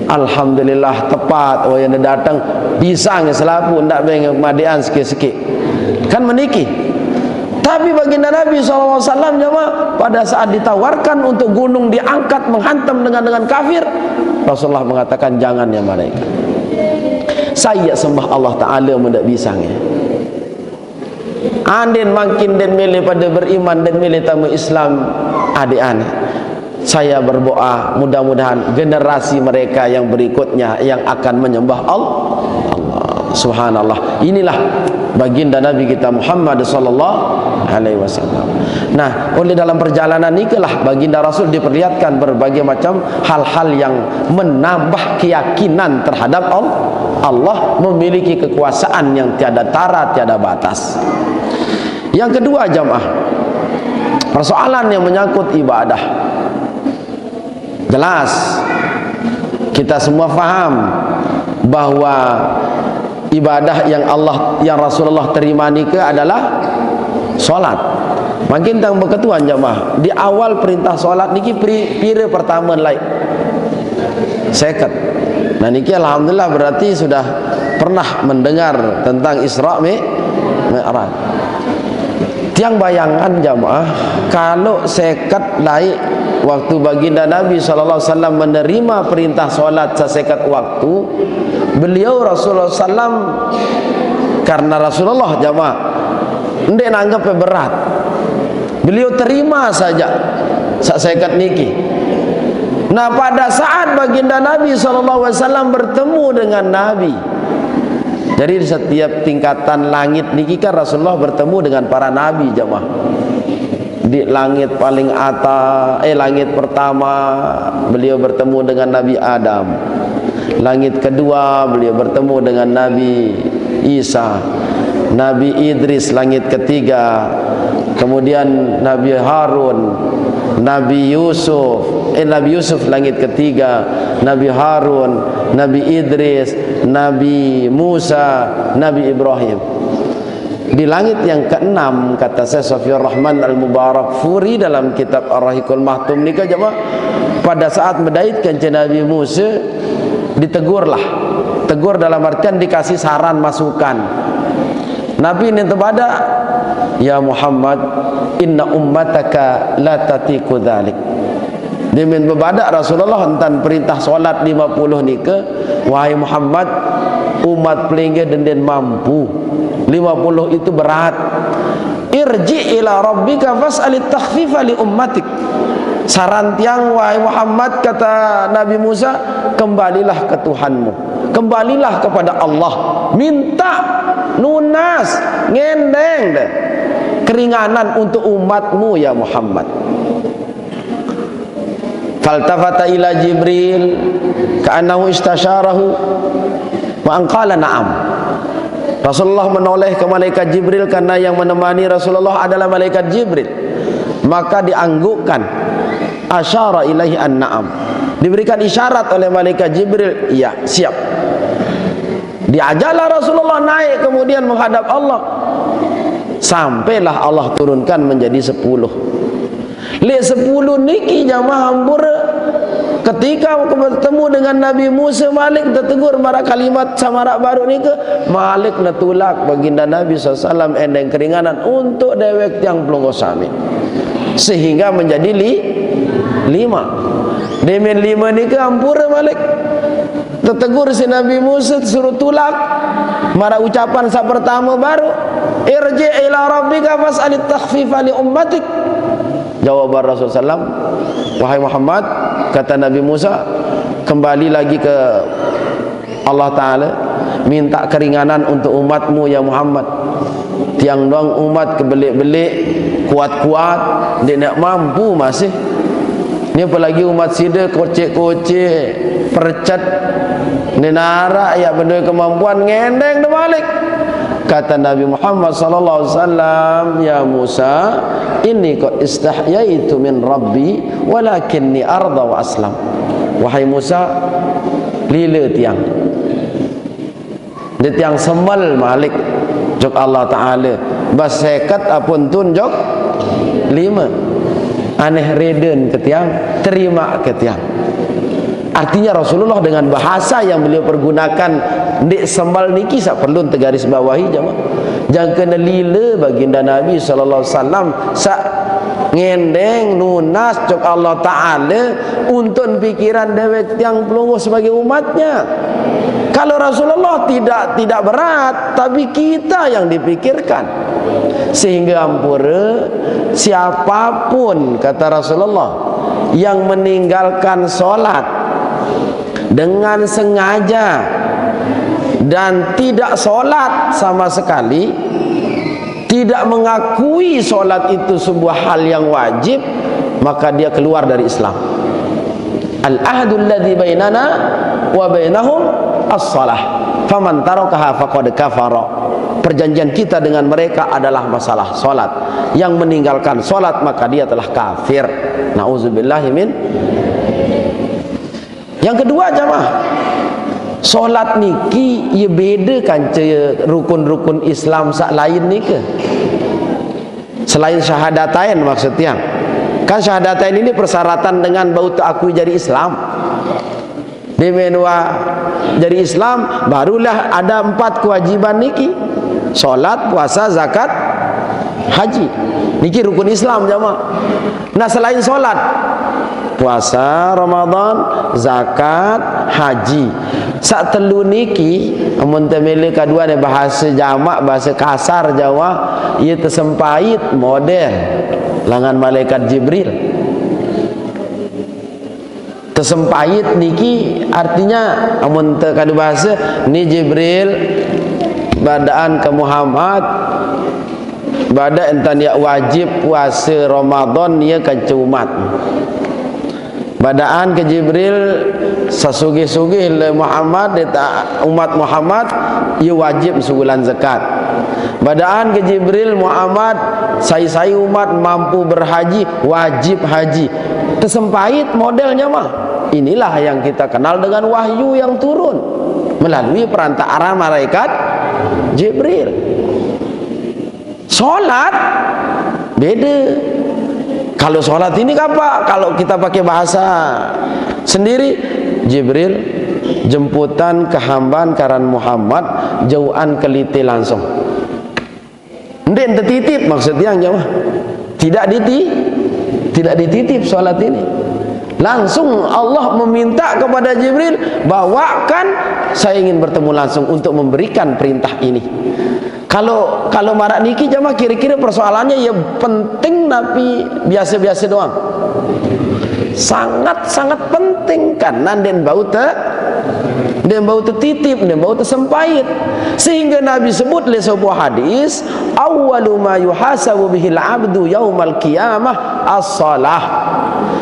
Alhamdulillah tepat, oh yang datang bisa nge selapu ndak beng madian sikit-sikit kan meniki. Tapi baginda Nabi SAW jemaah pada saat ditawarkan untuk gunung diangkat menghantam dengan kafir, Rasulullah mengatakan jangan ya malaikat, saya sembah Allah Ta'ala mendak bisa nge. Andin makin dan milih pada beriman dan milih tamu Islam adik-adik, saya berdoa mudah-mudahan generasi mereka yang berikutnya yang akan menyembah Allah. Subhanallah, inilah baginda Nabi kita Muhammad sallallahu alaihi wasallam. Nah, oleh dalam perjalanan inilah baginda Rasul diperlihatkan berbagai macam hal-hal yang menambah keyakinan terhadap Allah memiliki kekuasaan yang tiada tara, tiada batas. Yang kedua jamaah, persoalan yang menyangkut ibadah. Jelas kita semua faham bahwa ibadah yang Rasulullah terima nikah adalah solat. Makin tang berketuan jamaah di awal perintah solat niki pira pertama lai seket. Nah niki alhamdulillah berarti sudah pernah mendengar tentang Isra Mi'raj. Tiang bayangan jamaah kalau seket lai waktu baginda Nabi SAW menerima perintah solat sesekat waktu, beliau Rasulullah SAW karena Rasulullah jamaah ndek nanggap berat, beliau terima saja sesekat niki. Nah pada saat baginda Nabi SAW bertemu dengan Nabi, jadi di setiap tingkatan langit niki kan Rasulullah bertemu dengan para nabi jamaah. Di langit paling atas, langit pertama beliau bertemu dengan Nabi Adam. Langit kedua beliau bertemu dengan Nabi Isa, Nabi Idris langit ketiga, kemudian Nabi Harun, Nabi Yusuf langit ketiga, Nabi Harun, Nabi Idris, Nabi Musa, Nabi Ibrahim. Di langit yang keenam kata saya Safiur Rahman Al-Mubarakfuri dalam kitab Ar-Rahiqul Makhtum nikah jemaah, pada saat mendaitkan Nabi Musa ditegurlah, tegur dalam artian dikasih saran masukan. Nabi ini terbada, ya Muhammad inna ummataka la tatiku dzalik. Dimin berbada Rasulullah tentang perintah solat 50 nikah, wahai Muhammad umat pelingga dan mampu 50 itu berat. Irji ila rabbika fas'alit takhfifa li ummatik. Saran tiang wahai Muhammad kata Nabi Musa, kembalilah ke Tuhanmu, kembalilah kepada Allah, minta lunas ngendeng deh keringanan untuk umatmu ya Muhammad. Faltafata ila Jibril ka'annahu istasyarahu wa anqala na'am. Rasulullah menoleh ke malaikat Jibril karena yang menemani Rasulullah adalah malaikat Jibril, maka dianggukkan asyara ilaihi an-na'am, diberikan isyarat oleh malaikat Jibril, iya siap. Diajaklah Rasulullah naik kemudian menghadap Allah. sampailah Allah turunkan menjadi 10. Le 10 niki jamaah hampur ketika bertemu dengan Nabi Musa, Malik tertegur mara kalimat samarak baru ni ke Malik natulak baginda Nabi SAW endeng keringanan untuk dewek yang pelongo sami sehingga menjadi 5. Demen 5 ni ke hampur Malik tertegur si Nabi Musa suruh tulak mara ucapan sa pertama baru irji' ila rabbika fas'alit takhfifa li ummatik. Jawaban Rasulullah SAW, wahai Muhammad, kata Nabi Musa, kembali lagi ke Allah Ta'ala, minta keringanan untuk umatmu ya Muhammad. Tiang doang umat kebelik-belik, kuat-kuat, dia nak mampu masih. Ini apalagi umat sida kocek-kocek, percet, dia narak ya benda kemampuan ngendeng dia balik. Kata Nabi Muhammad sallallahu alaihi wasallam, ya Musa, inni qad istahyaitu min rabbi walakinni arda wa aslam. Wahai Musa, lila tiang dia tiang semal Malik jok Allah Ta'ala bas sekat apun tun jok 5 aneh reden ke tiang terima ke tiang. Artinya Rasulullah dengan bahasa yang beliau pergunakan ndik sembal niki sak perlu tegaris bawahi jemaah. Jangan kena lila baginda Nabi sallallahu alaihi wasallam sak ngendeng nunas cok Allah Ta'ala untuk pikiran dewek yang pelunguh sebagai umatnya. Kalau Rasulullah tidak berat, tapi kita yang dipikirkan. Sehingga ampura siapapun kata Rasulullah yang meninggalkan solat dengan sengaja dan tidak solat sama sekali, tidak mengakui solat itu sebuah hal yang wajib, maka dia keluar dari Islam. Al-ahdul ladzi bainana wa bainahum as-salah faman tarakaha faqad kafara. Perjanjian kita dengan mereka adalah masalah solat. Yang meninggalkan solat maka dia telah kafir. Nauzubillahi min. Yang kedua jamaah, solat niki ia beda kan rukun-rukun Islam sak lain ni ke? Selain syahadatain maksudnya. Kan syahadatain ini persyaratan dengan bau akui jadi Islam. Di menua jadi Islam barulah ada 4 kewajiban niki. Solat, puasa, zakat, haji. Niki rukun Islam jamaah. Nah selain solat, puasa Ramadan, zakat, haji. Sak telu niki amun temele kadua ne bahasa jamak, bahasa kasar Jawa, ia tersempait model langan malaikat Jibril. Tersempait niki artinya amun te kadu bahasa ni Jibril badaan ke Muhammad bada entan dia wajib puasa Ramadan dia ke umat. Badaan ke Jibril sasugih-sugih le Muhammad umat Muhammad ia wajib sebulan zakat. Badaan ke Jibril Muhammad sai-sai umat mampu berhaji wajib haji. Tersempait modelnya mah. Inilah yang kita kenal dengan wahyu yang turun melalui perantara malaikat Jibril. Solat beda. Kalau solat ini apa? Kalau kita pakai bahasa sendiri, Jibril jemputan ke hambaan karan Muhammad jauhan keliti langsung. Ndek titip maksudnya jamaah. Tidak dititip solat ini. Langsung Allah meminta kepada Jibril, bawakan, saya ingin bertemu langsung untuk memberikan perintah ini. Kalau marak niki jamaah kira-kira persoalannya ya penting tapi biasa-biasa doang. Sangat-sangat penting kan nanden bau tertitip, dan bau tersempait. Sehingga Nabi sebut le sebuah hadis, awwalu ma yuhasabu bihil abdu yaumal qiyamah as-salah.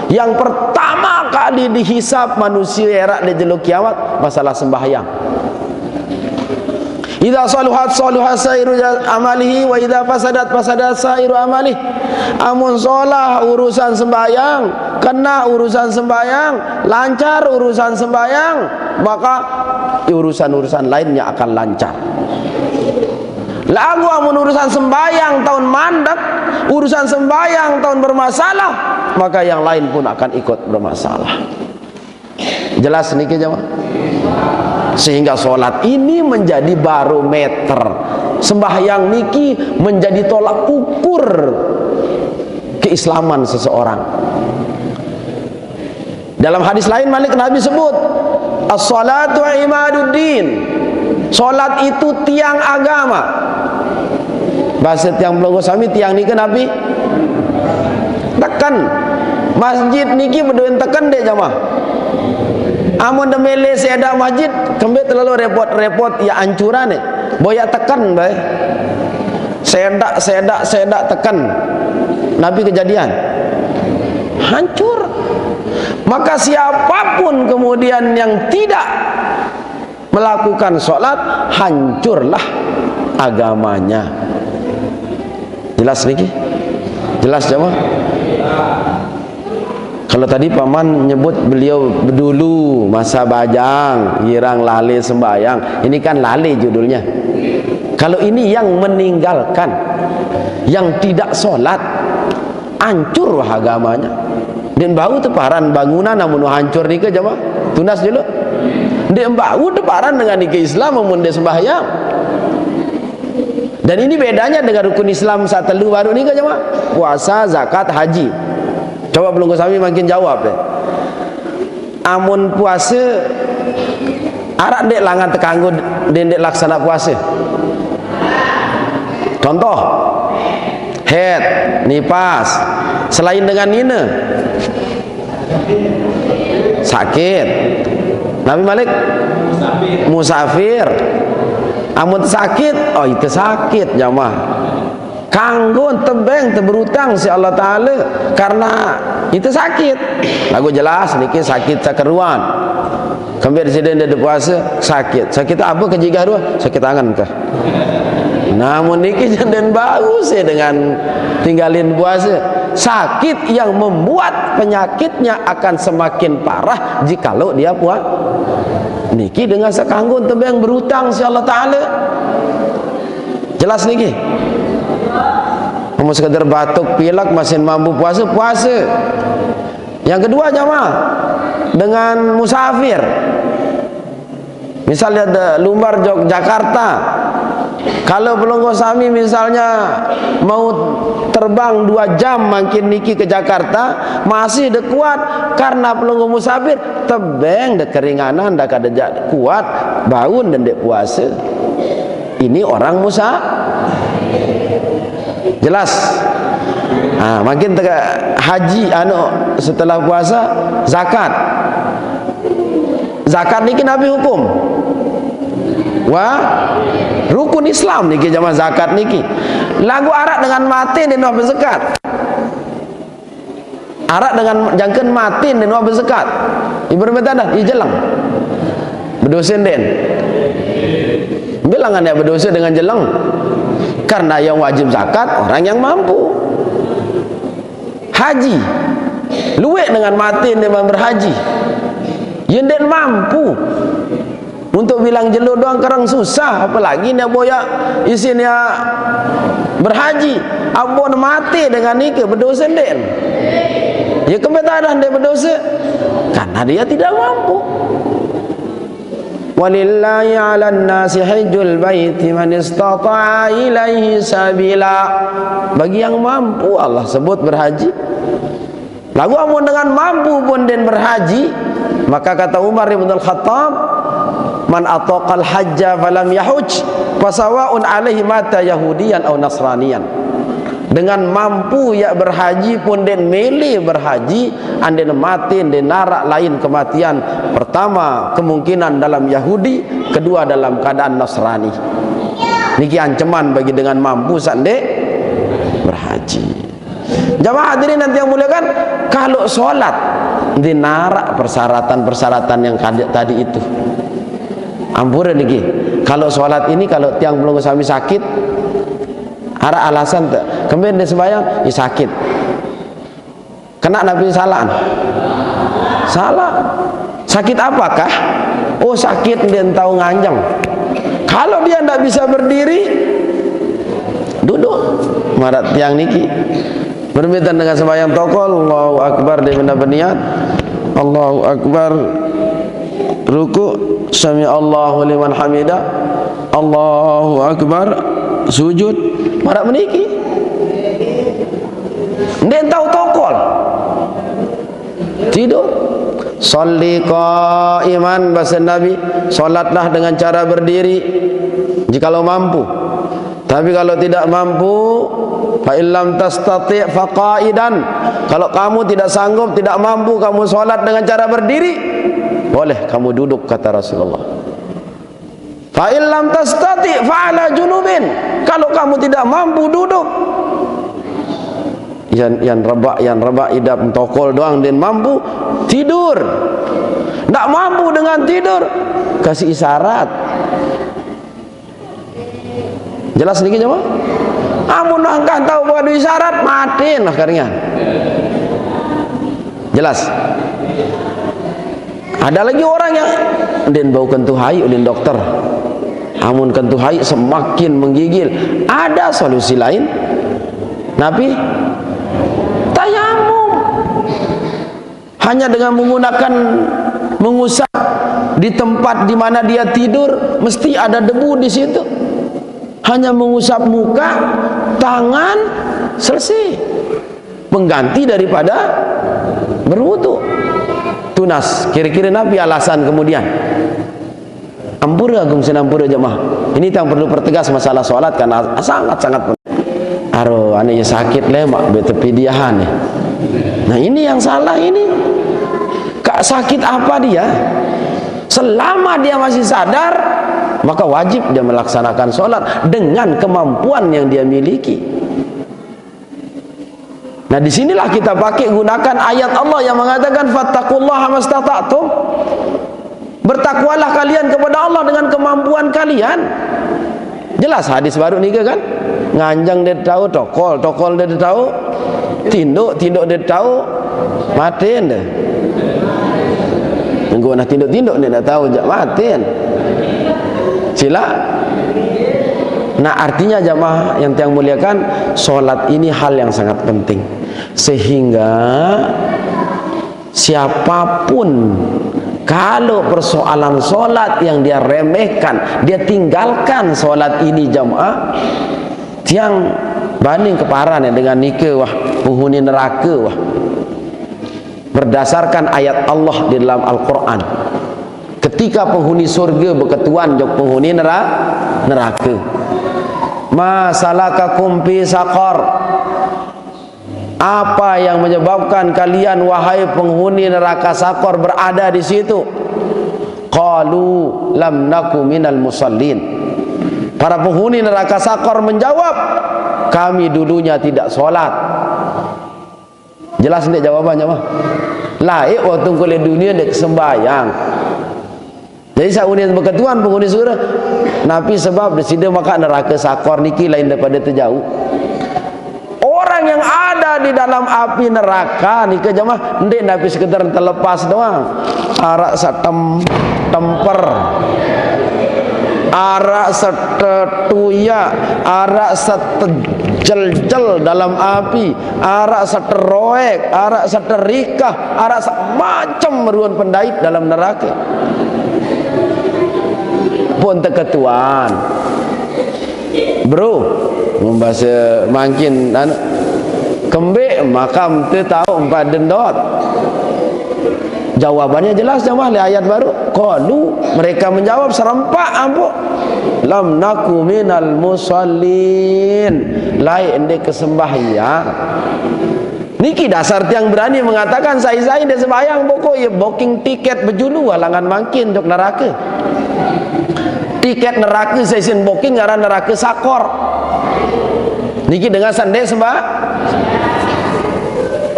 Yang pertama kali dihisab manusia era di jelo kiamat masalah sembahyang. Idza saluhat saluha sairu amalihi wa idza fasadat fasadat sairu amalihi. Amun solah urusan sembahyang, kena urusan sembahyang, lancar urusan sembahyang, maka urusan-urusan lainnya akan lancar. Lagu amun urusan sembayang tahun mandat, urusan sembayang tahun bermasalah, maka yang lain pun akan ikut bermasalah. Jelas niki jemaah? Sehingga sholat ini menjadi barometer, sembahyang niki menjadi tolak ukur keislaman seseorang. Dalam hadis lain Malik Nabi sebut, as-salatu imaduddin, sholat itu tiang agama. Bahasa tiang belum sami tiang niki Nabi tekan masjid niki berduen tekan dek jamaah. Amun demele seada masjid kembe terlalu repot-repot ya ancuran nih. Boya tekan bae. Sedak tekan. Nabi kejadian hancur. Maka siapapun kemudian yang tidak melakukan sholat, hancurlah agamanya. Jelas niki? Jelas jemaah? Kalau tadi paman menyebut beliau dulu masa bajang, girang lale sembayang, ini kan lale judulnya. Kalau ini yang meninggalkan, yang tidak sholat, hancur agamanya. Dan bau teparan bangunan namun hancur nika jemaah. Tunas dulu. Dia bau teparan dengan nika Islam namun dia sembahyang. Dan ini bedanya dengan rukun Islam saat telu baru nika jemaah. Puasa, zakat, haji. Coba belum kami makin jawab deh. Amun puasa arak dek langan tekanggu dendek laksana puasa. Contoh head, nipas. Selain dengan nina sakit. Nabi Malik musafir. Amun sakit, oh itu sakit jamaah. Kanggo tebeng teberutang si Allah Ta'ala karena itu sakit. Lagu jelas niki sakit sakeruan. Kembali disini dia puasa sakit. Sakit apa ke jika dua? Sakit tangan kah? Namun niki jangan bagus ya dengan tinggalin puasa. Sakit yang membuat penyakitnya akan semakin parah jikalau dia puasa. Niki dengan sekanggun tebeng berutang si Allah Ta'ala. Jelas niki? Mau sekedar batuk pilek masih mampu puasa, puasa. Yang kedua jamaah, dengan musafir. Misalnya ada lumbar Jakarta, kalau pelonggo sami misalnya mau terbang 2 jam makin niki ke Jakarta, masih dek kuat karena pelonggo musafir tebeng dek keringanan dak ada kuat bangun dan dek puasa. Ini orang jelas. Nah, makin haji setelah puasa zakat. Zakat niki Nabi hukum. Wah, rukun Islam niki jamaah zakat niki. Lagu arak dengan mati dan no berzakat. Arak dengan jangkeun mati dan no berzakat. Ibarat dah dijelang. Berdosa den. Bilangan ya berdosa dengan jelang. Karena yang wajib zakat orang yang mampu. Haji luwe dengan mati dengan berhaji. Yang den mampu untuk bilang jelo doang kerang susah, apalagi nak boya isinya berhaji. Abon mati dengan nike berdosa den. Ya kembetaran dia berdosa karena dia tidak mampu. Walillahi 'alan nasi hajjul baiti man istata'a ilaihi sabila. Bagi yang mampu Allah sebut berhaji. Lagu amun dengan mampu pun den berhaji, maka kata Umar bin Al-Khattab, man ataqal hajja falam yahuj fasawaun alaihi mata yahudiyan atau nasraniyan. Dengan mampu ya berhaji pun den mele berhaji, anden mati den narak lain kematian. Pertama kemungkinan dalam Yahudi, kedua dalam keadaan Nasrani. Niki ancaman bagi dengan mampu sande berhaji. Jamaah hadirin nanti yang muliakan, kalau sholat dinarak persyaratan-persyaratan yang tadi itu. Ampura niki. Kalau sholat ini kalau tiang belum sami sakit, ada alasan tak? Kemudian dia sembahyang, ya sakit. Kena Nabi salah. Salah. Sakit apakah? Oh sakit dia tahu nganjang. Kalau dia tidak bisa berdiri, duduk marat tiang niki bermitan dengan sembahyang tokol. Allahu akbar dia berniat, Allahu akbar ruku, sami Allahu liman hamidah, Allahu akbar sujud, marat meniki dia tahu tokol tidur. Sholli qaiman, bahasa Nabi, solatlah dengan cara berdiri jikalau mampu. Tapi kalau tidak mampu, fa illam tastati' fa qa'idan, kalau kamu tidak sanggup, tidak mampu kamu solat dengan cara berdiri, boleh kamu duduk, kata Rasulullah. Fa illam tastati' fa ala junubin, kalau kamu tidak mampu duduk. Yang rebak idap tokol doang dan mampu tidur. Tak mampu dengan tidur, kasih isyarat. Jelas sedikit jemaah? Amun angkat tahu buat isyarat, matiin lah karingan. Jelas. Ada lagi orang yang den bau kentuhai oleh dokter. Amun kentuhai semakin menggigil. Ada solusi lain. Nabi tayamum, hanya dengan menggunakan mengusap di tempat di mana dia tidur, mesti ada debu di situ. Hanya mengusap muka, tangan, selesai. Mengganti daripada berwudu. Tunas. Kira-kira Nabi alasan kemudian. Ampura agung sinampura jemaah. Ini yang perlu pertegas masalah solat karena sangat-sangat penting. Aro anaknya sakit lemak betepi diahan. Nah ini yang salah ini. Kak sakit apa dia? Selama dia masih sadar, maka wajib dia melaksanakan sholat dengan kemampuan yang dia miliki. Nah disinilah kita pakai gunakan ayat Allah yang mengatakan fattaqullaha mastata'tum, bertakwalah kalian kepada Allah dengan kemampuan kalian. Jelas hadis baru ni kan? Nganjang dia tahu tokol dia tahu, tinduk dia tahu, matiin dia. Engkau nak tinduk dia dah tahu jak matiin. Sila. Nah artinya jamaah yang tiang muliakan, solat ini hal yang sangat penting, sehingga siapapun kalau persoalan solat yang dia remehkan, dia tinggalkan solat ini jamaah, tiang banding keparan ya dengan nikah wah penghuni neraka wah, berdasarkan ayat Allah di dalam Al-Quran. Ketika penghuni surga berketuan jok penghuni neraka, ma salakakum fi saqar, apa yang menyebabkan kalian wahai penghuni neraka Saqar berada di situ? Qalu lam naku minal musallin. Para penghuni neraka Saqar menjawab, kami dulunya tidak solat. Jelas tidak jawabannya mah? Laik waktu kuliah dunia dek sembayang. Jadi saunian berketuan penghuni surga, Nabi sebab di sini maka neraka Saqar niki lain daripada terjauh. Orang yang ada di dalam api neraka ni ke jemaah ndek Nabi sekedar terlepas doang. Arak temper, arak setetuya, arak setejel dalam api, arak seteroek, arak seterikah, arak macam meruan pendait dalam neraka. Pun terketuan. Bro, membaca makin kembik makam tu tahu 4 dendot. Jawabannya jelas jemaah di ayat baru. Qalu, mereka menjawab serempak ampuk. Lam naku minal musallin. Lain ndek kesembahyang. Niki dasar tiang berani mengatakan saya dia sembahyang pokok ya booking tiket berjulu halangan makin jok neraka. Tiket neraka saya sin booking ngaran neraka Saqar. Niki dengan sandai sembah.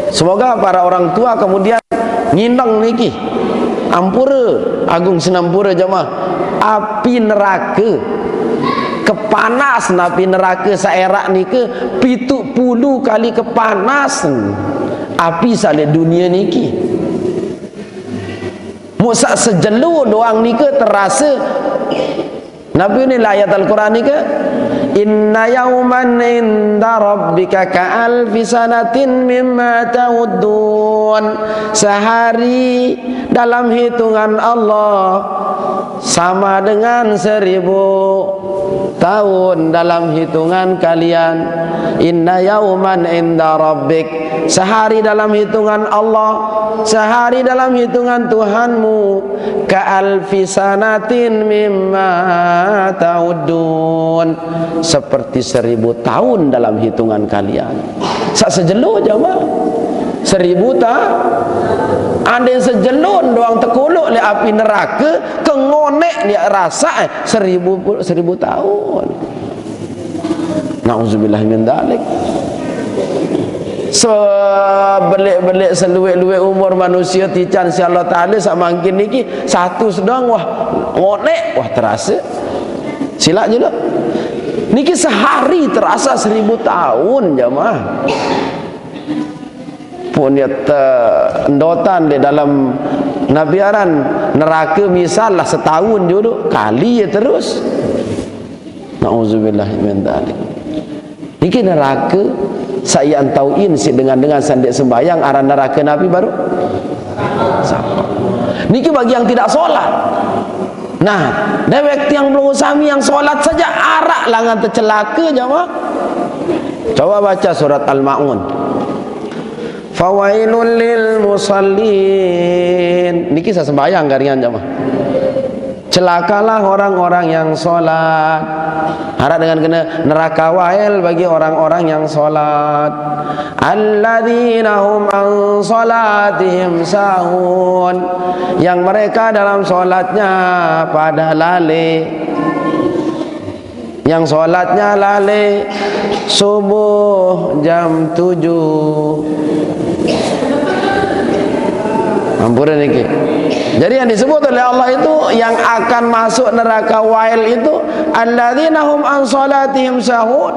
Semoga para orang tua kemudian ngindang niki. Ampura agung sinampura jemaah. Api neraka kepanas napi neraka saerak niki 70 kali kepanasan api sale dunia niki. Musa sejelu doang niki terasa. Nabi ni ayat Al-Quran ni ke Inna yawman inda rabbika ka'alfi sanatin mimma ta'uddun. Sehari dalam hitungan Allah sama dengan 1000 tahun dalam hitungan kalian. Inna yawman inda rabbik, sehari dalam hitungan Allah, sehari dalam hitungan Tuhanmu, ka'alfi sanatin mimma ta'uddun, seperti 1000 tahun dalam hitungan kalian. Sak sejelur je mah 1000 tahun. Ada yang sejelun doang terkuluk le api neraka, kengonek dia rasa 1000 tahun. Nauzubillah min dzalik. Belik-belik seluik-luik umur manusia tican si Allah Ta'ala sak mangkin niki satu sedang wah ngonek wah terasa silap je dah. Niki sehari terasa 1000 tahun jemaah. Pun dia endotan di dalam nabiaran neraka misal lah setahun jodoh kali ya terus. Nauzubillah min dzalik. Niki neraka saya antauin si dengan sandik sembahyang arah neraka Nabi baru siapa? Niki bagi yang tidak solat. Nah, dewek yang belum usami yang solat saja arak langan tercelaka jemaah. Coba baca surat Al-Ma'un. Fawailul lil musallin. Niki saya sembahyang garingan jemaah. Celakalah orang-orang yang solat. Harap dengan kena neraka wail bagi orang-orang yang solat. Alladzina hum an salatihim sahun, yang mereka dalam solatnya pada lalai. Yang solatnya lalai subuh jam 7. Ampura niki. Jadi yang disebut oleh Allah itu yang akan masuk neraka wail itu alladzina hum an salatihim sahun.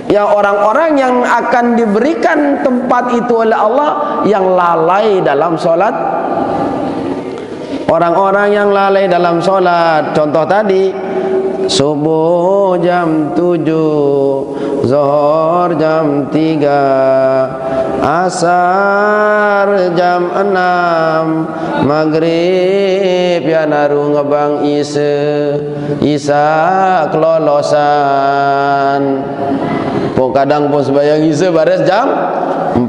Yang orang-orang yang akan diberikan tempat itu oleh Allah yang lalai dalam solat. Orang-orang yang lalai dalam solat, contoh tadi subuh jam 7, zuhur jam 3, asar jam 6, maghrib ya naru ngebang isa kelolosan. Pun kadang pun sembahyang isa baris jam 4.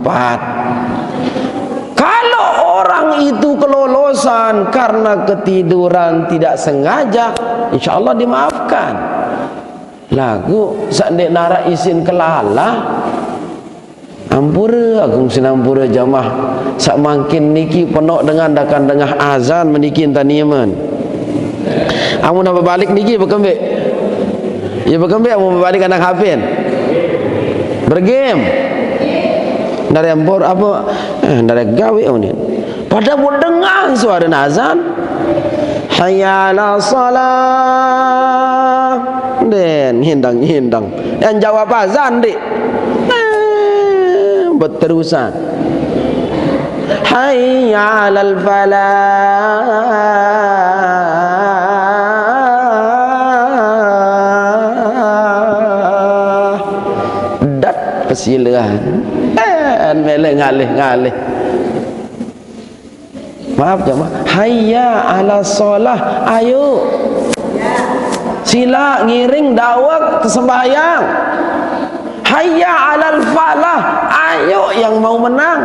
Kalau orang itu kelolosan karena ketiduran tidak sengaja, insya Allah dimaafkan. Lagu sak dek nara isin kelala. Ampura agung sinampura jamaah sak mangkin niki penuh dengan dakan dengah azan menikin taniman. Amun nak balik niki berkembik. Ya berkembik amun balik anak hafin. Bergame. Dari ampur apa? Dari gawe ni. Pada pun dengar suara azan. Hayya 'ala shalah. Den hindang. Yang jawab azan dik. Berterusan. Hayya 'alal falah. Dat persilahan. Mele ngalih. Maaf jemaah. Hayya 'ala shalah. Ayo. Sila ngiring dakwah sembahyang. Hayya 'alal falah. Ayo yang mau menang.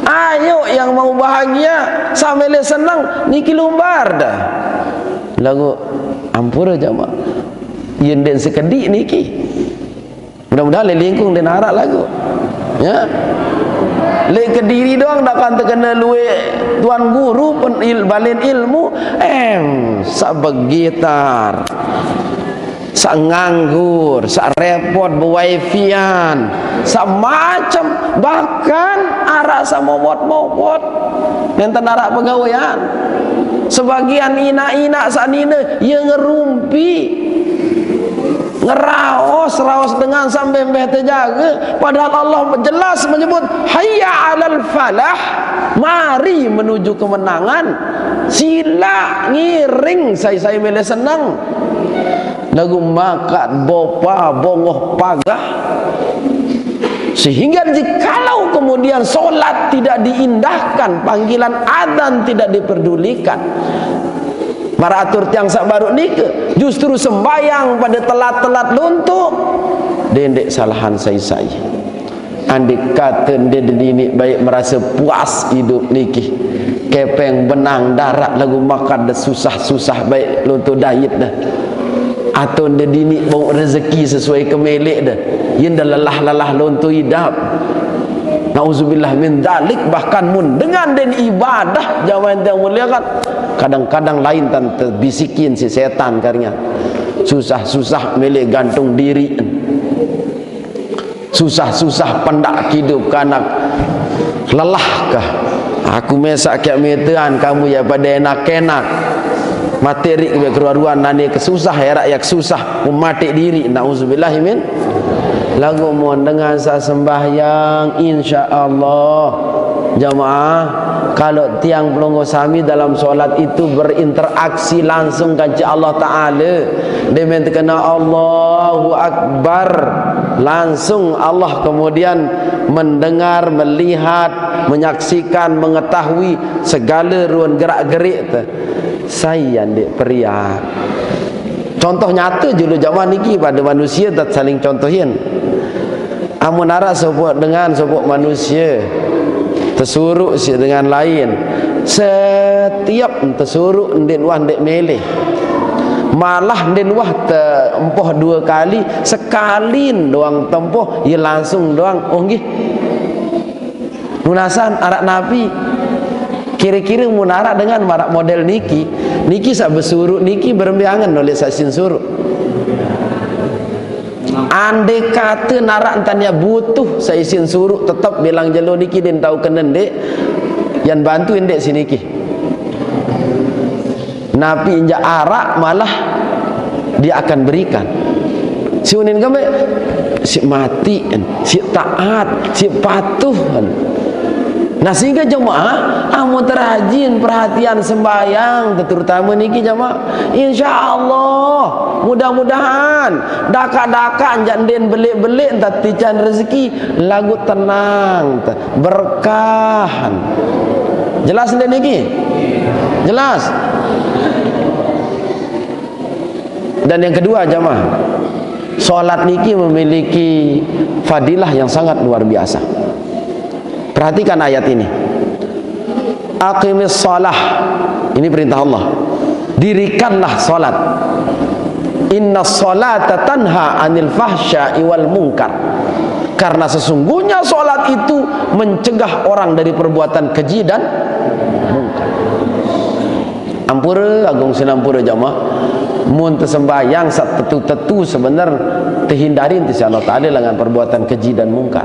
Ayo yang mau bahagia sambil senang niki lumbar dah. Lagu ampura jemaah. Yen den sekedik niki. Mudah-mudahan lingkung den harap lagu. Ya. Lek Kediri doang dak kan terkena luwe tuan guru pun balin ilmu sak begitar. Sak nganggur, sak repot berwifian, sak macam, bahkan arah sak momot-momot enten arah pegawaian. Sebagian ina-ina sak nina ye ngerumpi, ngeraos dengan sampai terjaga, padahal Allah jelas menyebut hayya 'alal falah, mari menuju kemenangan. Sila ngiring saya milih senang. lagu makat bopa bongoh pagah, sehingga jikalau kemudian solat tidak diindahkan, panggilan adzan tidak diperdulikan, maratur tiang sak baru nike justru sembayang pada telat-telat luntuk, dendek salahan saya andik kata ini baik merasa puas hidup niki kepeng benang darat lagu makan dah susah-susah baik luntuk diet dah, atau dia dini bawa rezeki sesuai kemelek dah, yang dah lelah-lelah luntuk hidup. Nauzubillah min dalik, bahkan mun dengan den ibadah zaman yang mulia kan kadang-kadang lain tan terbisikin si setan karnya susah-susah melek gantung diri, susah-susah pendak hidup kanak lelahkah aku mesak kiak metean kamu ya pada enak-enak materi keruan-ruan nani kesusah ya rakyat susah mematik diri. Nauzubillah min lagu mohon dengan saya sembahyang insyaallah jamaah kalau tiang pelongo sami dalam solat itu berinteraksi langsung dengan Allah Ta'ala, dia mentekana Allahu Akbar, langsung Allah kemudian mendengar, melihat, menyaksikan, mengetahui segala ruang gerak-gerik tu. Saya dek pria contoh nyata julu zaman niki pada manusia tak saling contohin. Amun arah sopok dengan sopok manusia tersuruk si dengan lain, setiap tersuruk ndin wah ndek meleh, malah ndin wah empoh 2 kali, sekalin doang tempoh ia langsung doang oh nggih munasan arak nabi kira-kira munara dengan marak model niki sak bersuruk niki berembiangan oleh sasin suruk. Andai kata narak entahnya butuh saya isin suruk tetap bilang jelo niki din tahu kenen dek yang bantuin dek sini ki napi injak arak malah dia akan berikan si unin kami si mati si taat si patuh. Nah sehingga jemaah amun terajin perhatian sembahyang terutama niki jemaah insyaallah mudah-mudahan daka-daka janden belik-belik entah tican rezeki lagu tenang berkahan. Jelas ndak niki? Jelas. Dan yang kedua jemaah, salat niki memiliki fadilah yang sangat luar biasa. Perhatikan ayat ini. Aqimis shalah. Ini perintah Allah. Dirikanlah salat. Inna sholata tanha anil fahsya'i wal munkar. Karena sesungguhnya salat itu mencegah orang dari perbuatan keji dan munkar. Ampura agung sinampura jamaah. Mun tersembahyang sak tetu-tetu sebenar terhindarin ti Allah Taala dengan perbuatan keji dan munkar.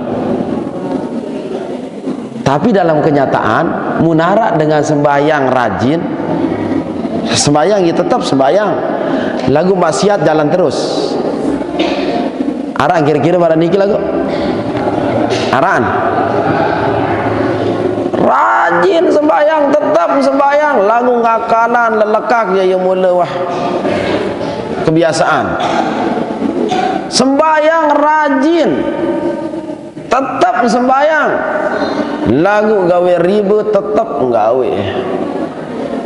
Tapi dalam kenyataan munara dengan sembahyang rajin, sembahyang ya tetap sembahyang, lagu maksiat jalan terus. Arang kira-kira pada niki lagu araan rajin sembahyang, tetap sembahyang, lagu ngakanan lelekak ya yang mula wah kebiasaan. Sembahyang rajin, tetap sembahyang, lagu gawe ribut tetap gawe.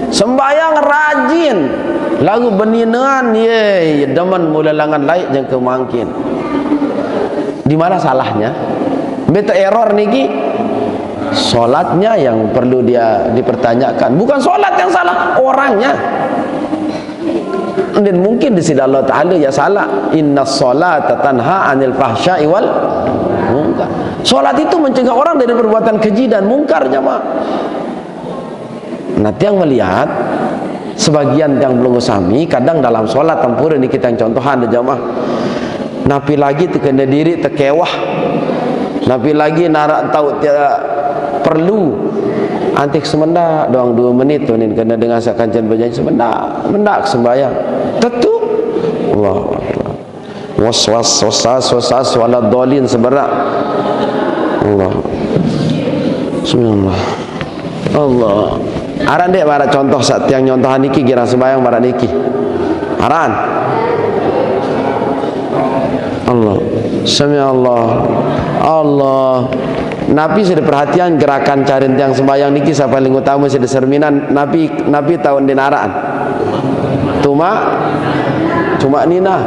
Sembahyang rajin, lagu beninaan ye demen mula langan laik jeung kemangkin. Di mana salahnya? Beta error niki salatnya yang perlu dia dipertanyakan, bukan salat yang salah, orangnya. Dan mungkin di sisi Allah Taala ya salah. Inna sholata tanha anil fahsya'i wal munkar. Salat itu mencegah orang dari perbuatan keji dan mungkar jemaah. Nanti yang melihat sebagian yang belum usami kadang dalam salat tempur ini kita yang contohan jemaah. Napi lagi terkena diri terkewah, napi lagi narak tahu tidak perlu antik semendak doang 2 menit tunin kena dengan sakancan berjanji semendak sembahyang tentu Allah was wala dolin seberak Allah Bismillah Allah aran dek para contoh saat yang nyontohan niki girang sembahyang para niki aran Allah. Sami Allah. Allah. Nabi sudah perhatian gerakan cari tiang sembahyang niki sa paling utama sudah serminan Nabi tahun dinaraan. Cuma nina.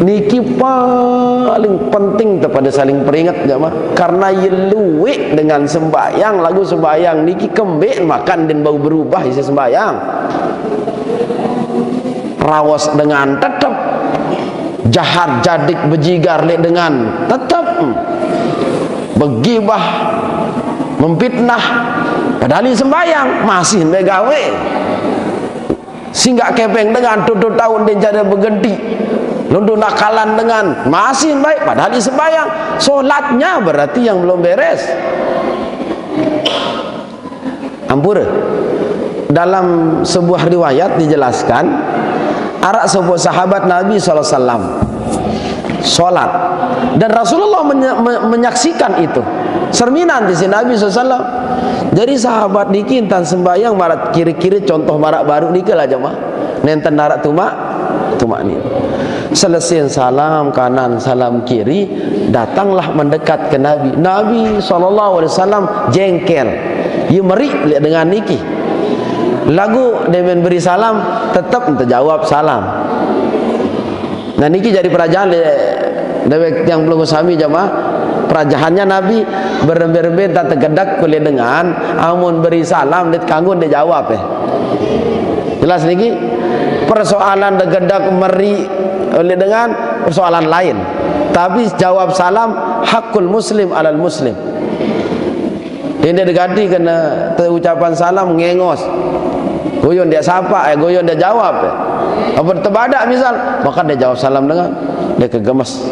Niki paling penting kepada saling peringat jamaah, karena yeluwe dengan sembahyang lagu sembahyang niki kembek makan dan bau berubah isi sembahyang. Rawas dengan tetap, jahat jadik bejigar le dengan tetap, begibah memfitnah padahal ini sembahyang masih megawe sehingga kepeng dengan tutup tahun dan jadi berganti lundu nakalan dengan masih baik padahal di sembahyang. Solatnya berarti yang belum beres. Ampura dalam sebuah riwayat dijelaskan arak sebuah sahabat Nabi SAW solat dan Rasulullah menyaksikan itu serminan di sini Nabi SAW. Jadi sahabat niki intan sembahyang marat kiri-kiri contoh marak baru niki lah jemaah nenten narak tumak ni. Selesai salam kanan salam kiri, datanglah mendekat ke Nabi. Nabi SAW jengkel, ia meri dengan niki. Lagu dia beri salam tetap terjawab salam. Nah niki jadi perajaan dewek yang belum usami jamaah. Perajaannya Nabi berembe-rembe tak tergedak kuliah dengan amun beri salam dit kanggun dia jawab jelas niki. Persoalan tergedak meri oleh dengan persoalan lain, tapi jawab salam hakul muslim alal muslim. Ini diganti kena ucapan salam ngengos, goyon dia sapa, goyon dia jawab. Apa terbadak misal, maka dia jawab salam dengan dia kegemas.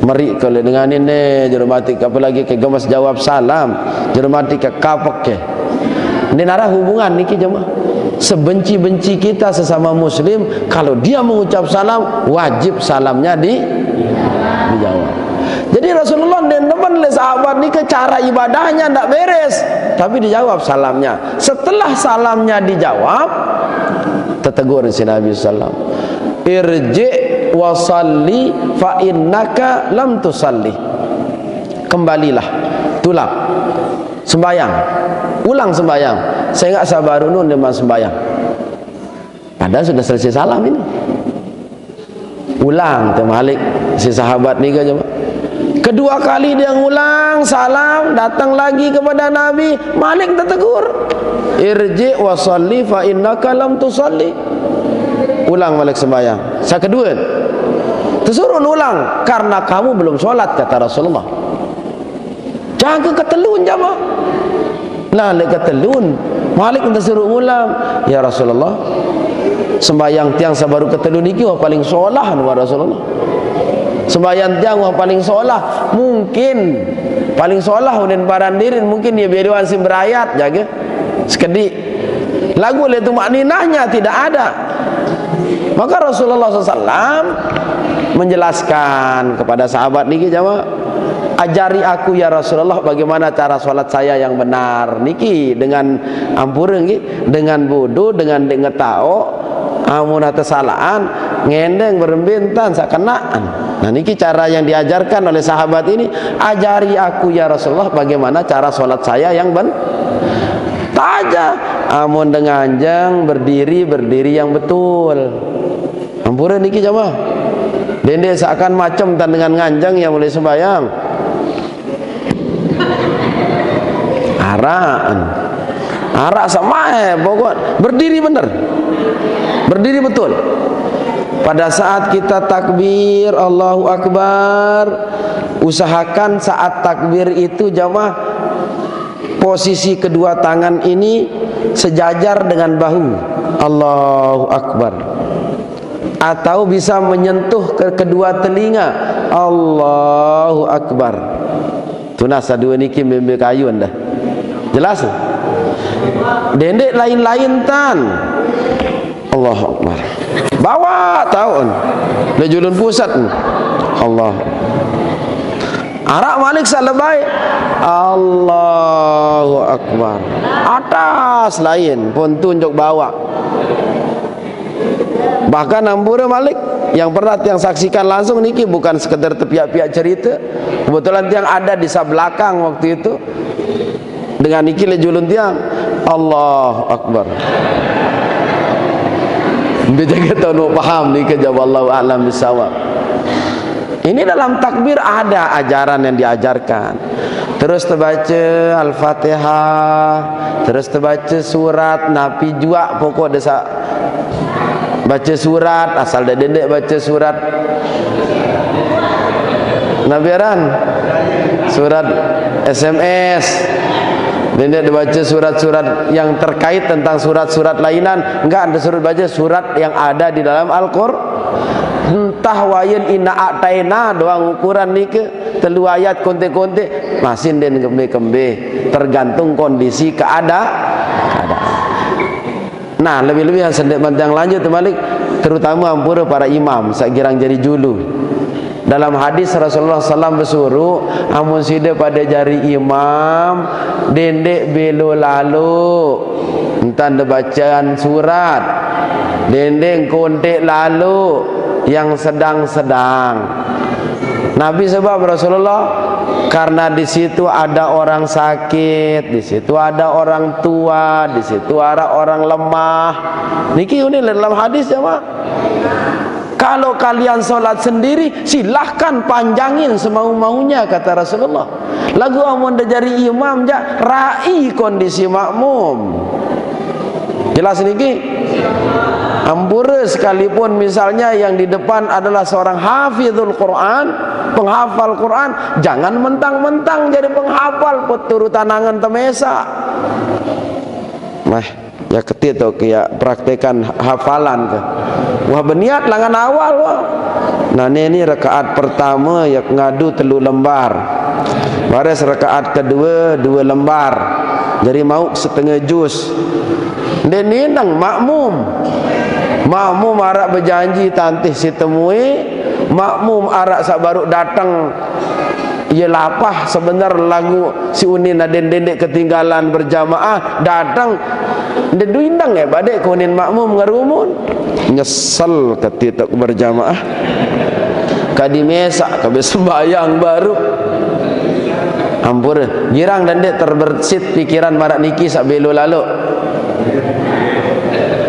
Meri kalau dengan ini jerumati apalagi kegemas jawab salam, jerumati ke kapok ke. Ini nara hubungan niki jemaah. Sebenci-benci kita sesama muslim, kalau dia mengucap salam wajib salamnya dijawab. Jadi Rasulullah dan teman sahabat ni ke cara ibadahnya tidak beres, tapi dijawab salamnya. Setelah salamnya dijawab, tertegur si Nabi sallam, irji wa salli fa innaka lam tusalli. Kembalilah, tulak sembayang, ulang sembayang. Saya enggak sabar nun dengan sembahyang. Padahal sudah selesai salam ini. Ulang Malik si sahabat ni ke jemaah. Kedua kali dia ngulang salam, datang lagi kepada Nabi, Malik tertegur. Irji wa shalli fa innaka lam tusalli. Ulang Malik sembahyang. Saya kedua. Tersuruh ulang karena kamu belum solat kata Rasulullah. Jangan ketelun jemaah. Lah lek ketelun Malik tersuruh ulang, ya Rasulullah sembahyang tiang sabaru ketelun iki wah paling solah wa Rasulullah. Sembahyang tiang wah paling solah, mungkin paling solah unen barandirin mungkin dia beriwan sim berayat jaga sekedik lagu le tu makninahnya tidak ada. Maka Rasulullah SAW menjelaskan kepada sahabat niki jamaah, ajari aku ya Rasulullah bagaimana cara solat saya yang benar niki dengan ampureng dengan bodoh dengan ngetao amun kesalahan ngendeng berembentan sakenaan. Nah niki cara yang diajarkan oleh sahabat ini, ajari aku ya Rasulullah bagaimana cara solat saya yang benar. Taja amun dengan jang berdiri yang betul. Ampureng niki jamaah. Dende seakan macam tan dengan nganjang yang mulai sembahyang. Arak sama pokok berdiri benar, berdiri betul. Pada saat kita takbir Allahu Akbar, usahakan saat takbir itu jamaah posisi kedua tangan ini sejajar dengan bahu Allahu Akbar, atau bisa menyentuh ke kedua telinga Allahu Akbar. Tunasa dua niki membe kayu anda jelas dendek lain-lain tan Allahu Akbar bawa tahun lejulun pusat Allah arak Malik salabai Allahu Akbar atas lain pun tunjuk bawa bahkan ambura Malik yang pernah tiang saksikan langsung niki bukan sekedar tepiak-piak cerita. Kebetulan tiang ada di sebelah belakang waktu itu. Dengan niki lejulun tiang. Allahu Akbar. Bejaga tahu paham niki jawab wallahu a'lam bisawab. Ini dalam takbir ada ajaran yang diajarkan. Terus terbaca Al-Fatihah, terus terbaca surat Nabi jua pokok desa baca surat asal dah dedek baca surat Nabi Aran, surat SMS. Dedek dia baca surat-surat yang terkait tentang surat-surat lainan. Enggak ada surat baca surat yang ada di dalam Al-Qur'an. Entah wayan inna a'taina doang ukuran ni ke telu ayat kontek-kontek masih den kembe-kembe tergantung kondisi keadaan. Nah lebih-lebih yang sedek yang lanjut terbalik terutama ampura para imam sakirang jadi julu. Dalam hadis Rasulullah SAW bersuruh amun sida pada jari imam dendek belo lalu entah ada bacaan surat dendek kontek lalu yang sedang-sedang. Nabi sebab Rasulullah karena di situ ada orang sakit, di situ ada orang tua, di situ ada orang lemah. Niki ini dalam hadis ya, Mak. Kalau kalian solat sendiri, silahkan panjangin semau-maunya kata Rasulullah. Lagu amun dah jadi imam ja rai kondisi makmum. Jelas niki? Ampura sekalipun misalnya yang di depan adalah seorang hafizul Quran, penghafal Quran, jangan mentang-mentang jadi penghafal peturut tanangan temesa. Mah, ya ketit tu ya praktekan hafalan ke. Wah berniat langan awal wah. Nah ini rakaat pertama ya ngadu 3 lembar. Baris rakaat kedua 2 lembar. Jadi mau setengah juz. Dan nang makmum. Makmum arak berjanji tantih si temui, makmum arak sak baru datang ia lapah sebenar lagu si unin aden dendek ketinggalan berjamaah datang dia duindang ya badai kunin makmum ngarumun nyesel ketika berjamaah kadi mesak kabe sembayang baru ampura girang dan dek terbersit pikiran marak niki sak belo lalu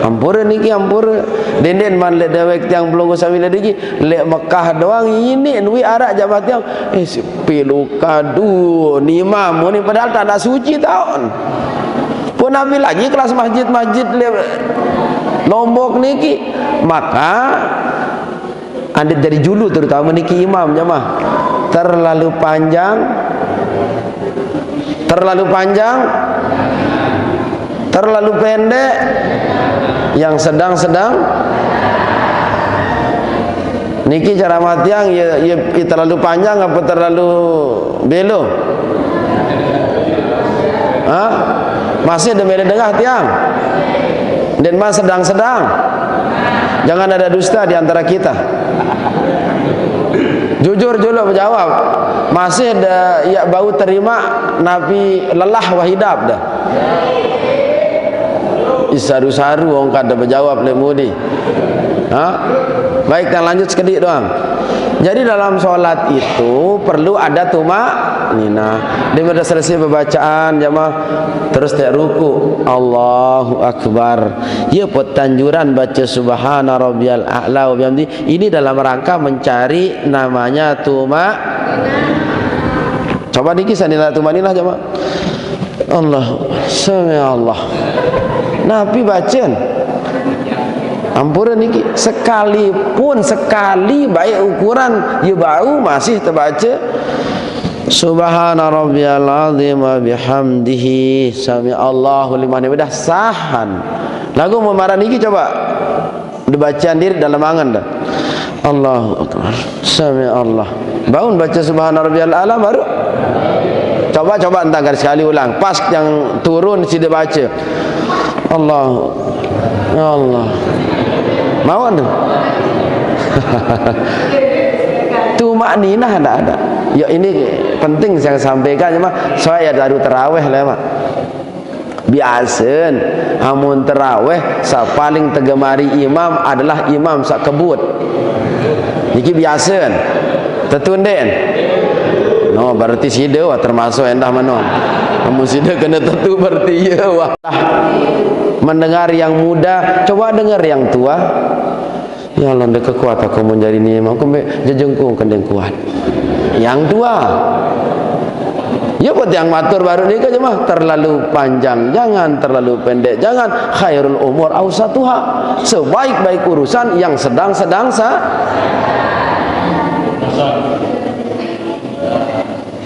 ampura niki ampura denden man le dewek tiang belum usah bila lagi le Mekah doang ini nui arak jabat tiang pilu kadu ni imam ni padahal tak ada suci tahun pun ambil lagi kelas masjid-masjid le Lombok niki maka anda dari julu terutama niki imam jemaah terlalu panjang terlalu pendek yang sedang-sedang niki cara matiang ya terlalu panjang apa terlalu belo masih ada beda dengah tiang dan mas sedang-sedang jangan ada dusta di antara kita jujur julu menjawab masih ada ya bau terima Nabi lelah wahidab dah isaru-saru orang kada berjawab le mudi. Baik, kita lanjut sekedik doang. Jadi dalam solat itu perlu ada tumak nina. Dia sudah selesai pembacaan jamaah terus tak ruku. Allahu Akbar. Ya petanjuran baca subhana rabbiyal a'la wa bihamdi. Ini dalam rangka mencari namanya tumak. Coba dikit sanila tumak nina jamaah. Allah, sami Allah. Nabi bacaan ampura niki sekalipun sekali baik ukuran ya bau masih terbaca subhana rabbiyal azim wa bihamdihi sami Allahu liman hamidah sahan lagu memarah niki coba dibacaan diri dalam angan dah Allahu akbar sami Allah bangun baca subhana rabbiyal a'la baru coba entah sekali ulang pas yang turun si dia baca Allah Allah mau tu tumak ninah ada ya ini penting saya sampaikan cuma saya baru terawih lah mak Biasa amun tarawih sa paling tegemari imam adalah imam sak kebut. Iki biasa. Tetunden. No berarti sida wah termasuk endah manon. Amun sida kena tetu berarti ya wah. Mendengar yang muda, coba dengar yang tua. Ya Allah, ndek kuat aku menjadi ni imam, aku jejengkung kendeng kuat. Yang tua. Ya buat yang matur baru nikah jemaah, terlalu panjang jangan, terlalu pendek jangan. Khairul umur awsatuha, sebaik-baik urusan yang sedang-sedang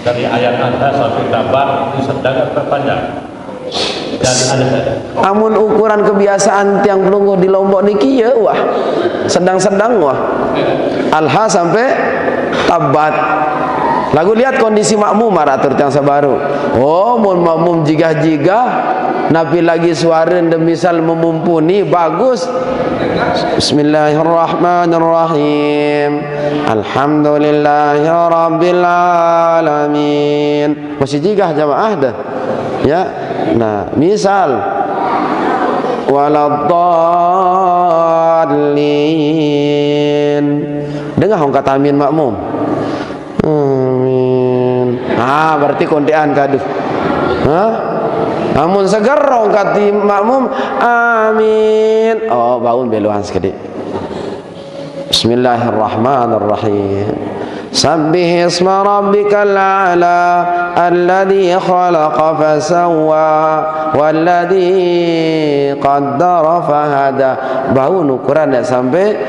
dari ayat Anda sampai tabah itu sedang terpanjang. Amun ukuran kebiasaan tiang pelungguh di Lombok niki ya wah sedang-sedang wah alha sampai tabat. Lagu lihat kondisi makmum maratur tiang sabaru. Oh mun makmum jigah-jigah nabi lagi suara misal memumpuni bagus. Bismillahirrahmanirrahim. Alhamdulillahirabbil alamin. Masih jigah jamaah dah. Ya. Nah, misal waladdallin. Dengar hong kata amin makmum. Amin. Berarti kondean kaduh. Namun seger hong kata makmum amin. Oh, baun beluan sekedik. Bismillahirrahmanirrahim. Sabbih isma rabbikal a'la alladhi khalaqa fasawwa walladhi qaddara fahada. Baun ukuran sampai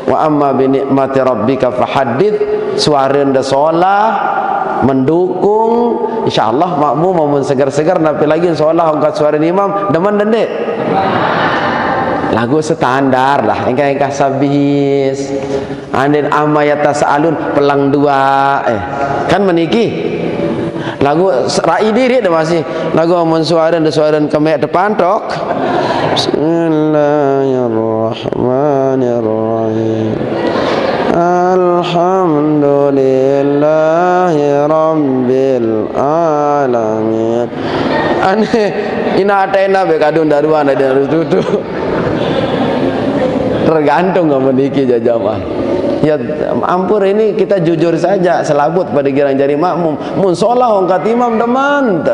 wa amma bi nikmati rabbika fahaddits. Suara anda solah mendukung insyaallah makmum mau segar-segar napi lagi solah angkat suara imam demen dendek. Lagu standar lah, engkau sabis andin amma yatasaalun pelang dua kan meniki lagu rai diri dah masih lagu amun suaran kemek depan tok. Bismillahirrahmanirrahim. Alhamdulillahi rabbil alamin. Ane ina atena be kadun daruan ada tutu. Tergantung nggak meniki jamaah. Ya ampur ini kita jujur saja selabut pada girang jari makmum. Mun solah ongkat imam deman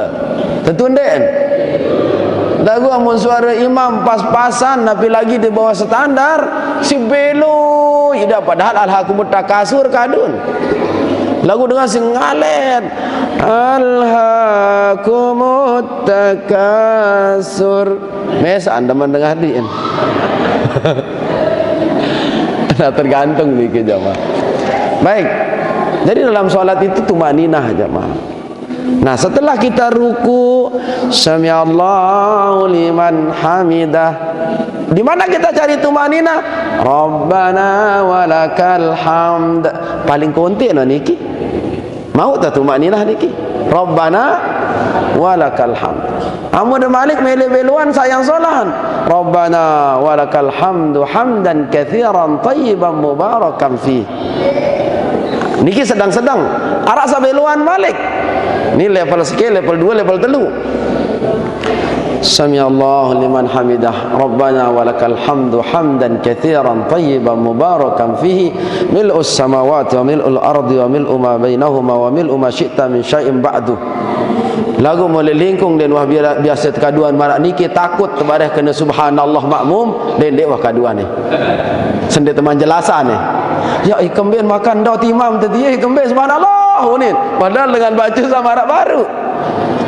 tetunden. Dagu amun suara imam pas-pasan tapi lagi di bawah standar si belo ida padahal alhaqumut takasur kadun. Lagu dengan sing ngalet alhaqumut takasur. Mes anda mendengar diin. Nah, tergantung nih jamaah. Baik. Jadi dalam sholat itu tumaninah jamaah. Nah, setelah kita ruku, samiallahu liman hamidah. Di mana kita cari tumaninah? Rabbana walakal hamd. Paling konten no niki. Mau tak tumaninah niki? Rabbana walakal hamd. Amun Malik mele-beluan sayang solahan. Rabbana walakal hamdu hamdan katsiran tayyiban mubarakan fi. Niki sedang-sedang arak sabeluan Malik. Ini level sekian, level 2, level 3. Samiallahu liman hamidah. Rabbana walakal hamdu hamdan katsiran tayyiban mubarakan fihi mil'us samawati wa mil'ul ardi wa mil'u ma bainahuma wa mil'u ma syi'ta min syai'in ba'du. Lagu melilingkung dan wah biasa kaduan marak niki takut tebareh kena subhanallah makmum dan dek wah kaduan ni. Sendiri teman jelasan ni. Ya ikemben makan dah timam tadi ikemben subhanallah ni. Padahal dengan baca sama marak baru.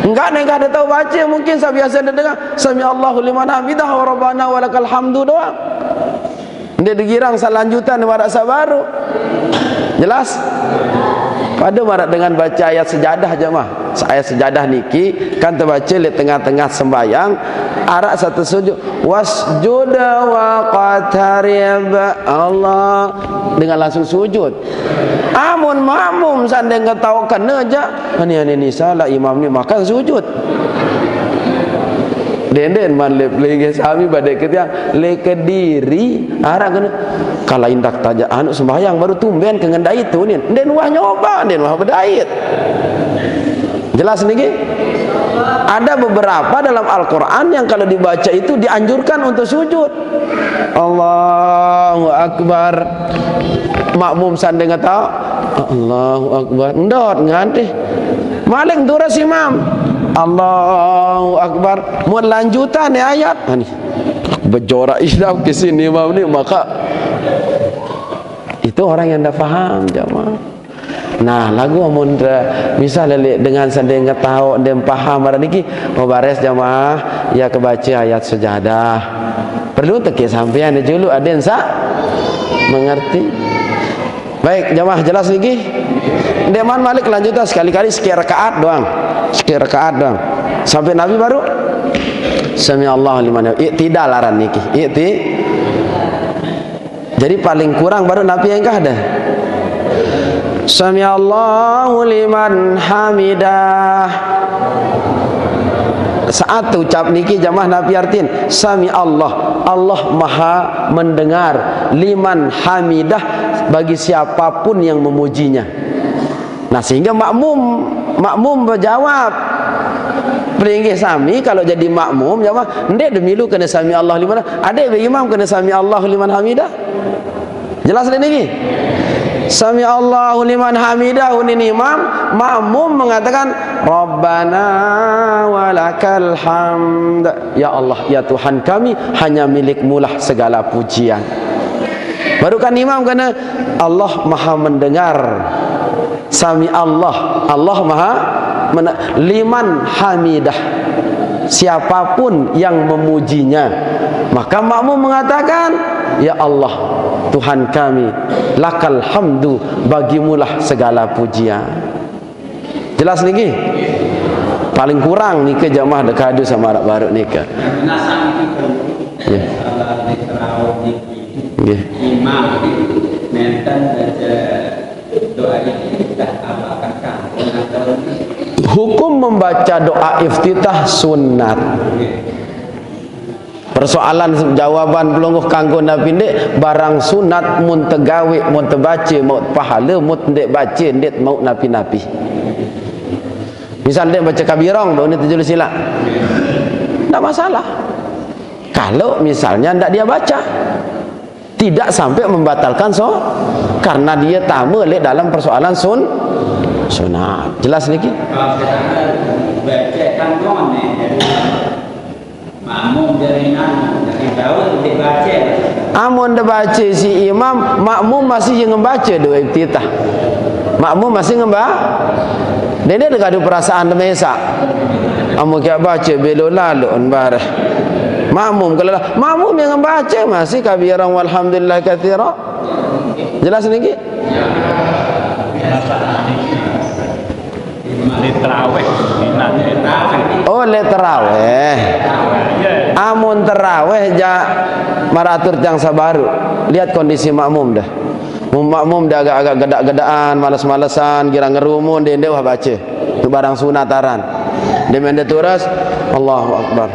Enggak ada tahu baca mungkin saya biasa dengar sami Allahu liman hamidah wa rabbana walakal hamdu doang. Dia digirang selanjutan marak sabaru. Jelas? Pada marak dengan baca ayat sejadah jemaah. Ayat sejadah niki kan terbaca di tengah-tengah sembayang arak satu sujud wasjud wa qatarib Allah dengan langsung sujud. Amun makmum sandeng tahu kena aja ini salah imam ni makan sujud. Den man lege sami badai ketiang le kediri arak kena kalau indak taja anu sembahyang baru tumben kengendai tu ni den wah nyoba den wah berdait. Jelas niki? Ada beberapa dalam Al-Quran yang kalau dibaca itu dianjurkan untuk sujud. Allahu Akbar. Makmum sandeng kata Allahu Akbar. Ndot nganti. Maling turas imam. Allahu Akbar. Mun lanjutan ya ayat. Ini berjorak Islam ke sini imam ni, maka itu orang yang dah faham jemaah. Nah, lagu amun misalnya dengan sandeng tahu dan paham barang niki, oh bares jemaah ya kebaca ayat sejadah. Perlu teki sampean dulu ada yang mengerti. Baik, jemaah jelas lagi. Deman Malik lanjutkan sekali-kali sekian rakaat doang. Sekian rakaat doang. Sampai Nabi baru Sami Allahu liman iktidal laran niki. Jadi paling kurang baru Nabi yang ada. Sami Allahu liman hamidah. Saat ucap niki jamaah Nabi artiin Sami Allah, Allah maha mendengar, liman hamidah, bagi siapapun yang memujinya. Nah sehingga makmum berjawab peringgi sami. Kalau jadi makmum jamaah ndek demilu kena Sami Allah liman, adek bagi imam kena Sami Allah liman hamidah. Jelas ini? Sami Allahu liman hamidah, ini imam, makmum mengatakan Rabbana walakal hamd. Ya Allah, ya Tuhan kami, hanya milik-Mu lah segala pujian. Baru kan imam kena Allah maha mendengar. Sami Allah, Allah maha liman hamidah, siapapun yang memujinya. Maka makmum mengatakan ya Allah Tuhan kami, lakal hamdu, bagimulah segala pujian. Jelas niki? Paling kurang nika jamaah dekadu sama arak baru nika. Imam menten baca doa iftitah apakah hukum membaca doa iftitah sunat. Persoalan jawaban pelungguh kanggo Nabi ndek barang sunat mun tegawe mun terbaca mau pahala mun ndek baca ndek mau napi-napi. Misal dia baca kabirong do ni tujuh silap. Tak masalah. Kalau misalnya ndak dia baca, tidak sampai membatalkan karena dia tamu lek dalam persoalan sunat. Jelas niki? Kalau kita baca tanggungan ni makmum jaringan dari bawah dibaca. Amun dibaca si imam, makmum masih yang membaca doa iftitah. Makmum masih dia dekat ada perasaan demesa. Amun kita baca belok lalu barah. Makmum kalau makmum yang membaca masih kabiran walhamdulillah katsira. Jelas niki? Oh le terawih. Amun terawih ja maratur yang sabaru. Lihat kondisi makmum dah. Makmum dah agak-agak gedak-gedaan, malas-malasan, kira ngerumun dia wah baca. Itu barang sunataran. Dia mende turas Allahu Akbar.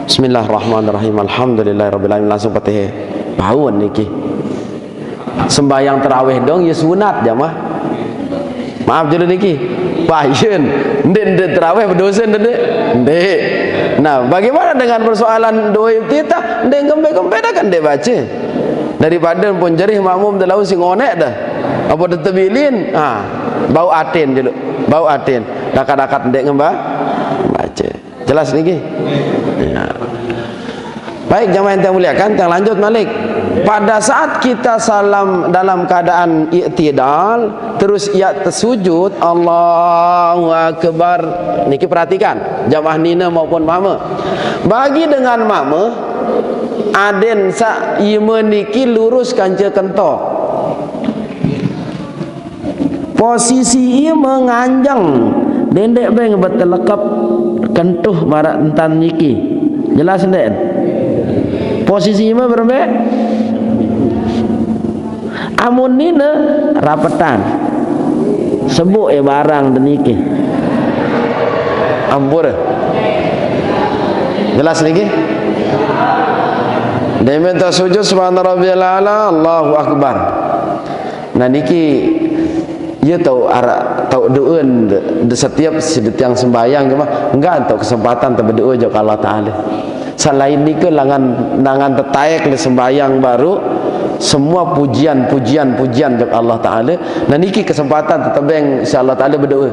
Bismillahirrahmanirrahim. Alhamdulillahirabbil alamin, langsung Fatihah. Paun niki. Sembahyang terawih dong ya sunat jamaah. Maaf dulu niki. Payen, ndek terawih berdosa ndek. Ndek. Nah, bagaimana dengan persoalan doa iftitah? Ndek gembe-gembe dah kan ndek baca. Daripada pun jerih makmum dah lawan sing onek dah. Apa dah terbilin? Bau atin dulu. Bau atin. Dakat-dakat ndek ngembah baca. Jelas niki? Ya. Baik jamaah yang muliakan, yang lanjut Malik. Pada saat kita salam dalam keadaan i'tidal, terus ia tersujud, Allahu Akbar. Niki perhatikan, jamaah nina maupun mama. Bagi dengan mama, aden sa ima niki lurus kanca kentok. Posisi ia menganjang, dendek beng bertelekap kentuh marak entan niki. Jelas ndek? Posisi ima berapa? Amun nina rapetan sebut barang deniki ambur. Jelas lagi? Dia minta sujud subhana rabbiyal a'la, Allahu Akbar. Nah niki dia tahu arah atau doa setiap yang sembahyang cuma enggak untuk kesempatan berdoa je Allah Taala. Selain ni ke langan tertaik le sembahyang baru semua pujian je Allah Taala. Dan niki kesempatan tetebeng insya-Allah Taala berdoa.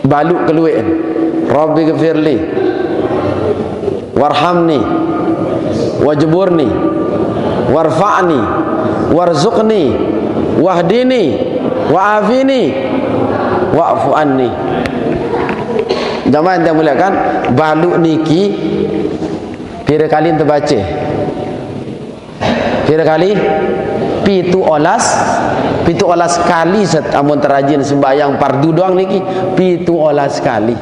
Baluk keluar. Rabbi ghfirli warhamni wajburni warfa'ni warzuqni wahdini wa'afini wa'fu anni. Jamaah yang muliakan, baluk niki pira kali terbaca? Pira kali? Pitu olas kali amun terajin sembahyang fardu doang niki, pitu olas kali.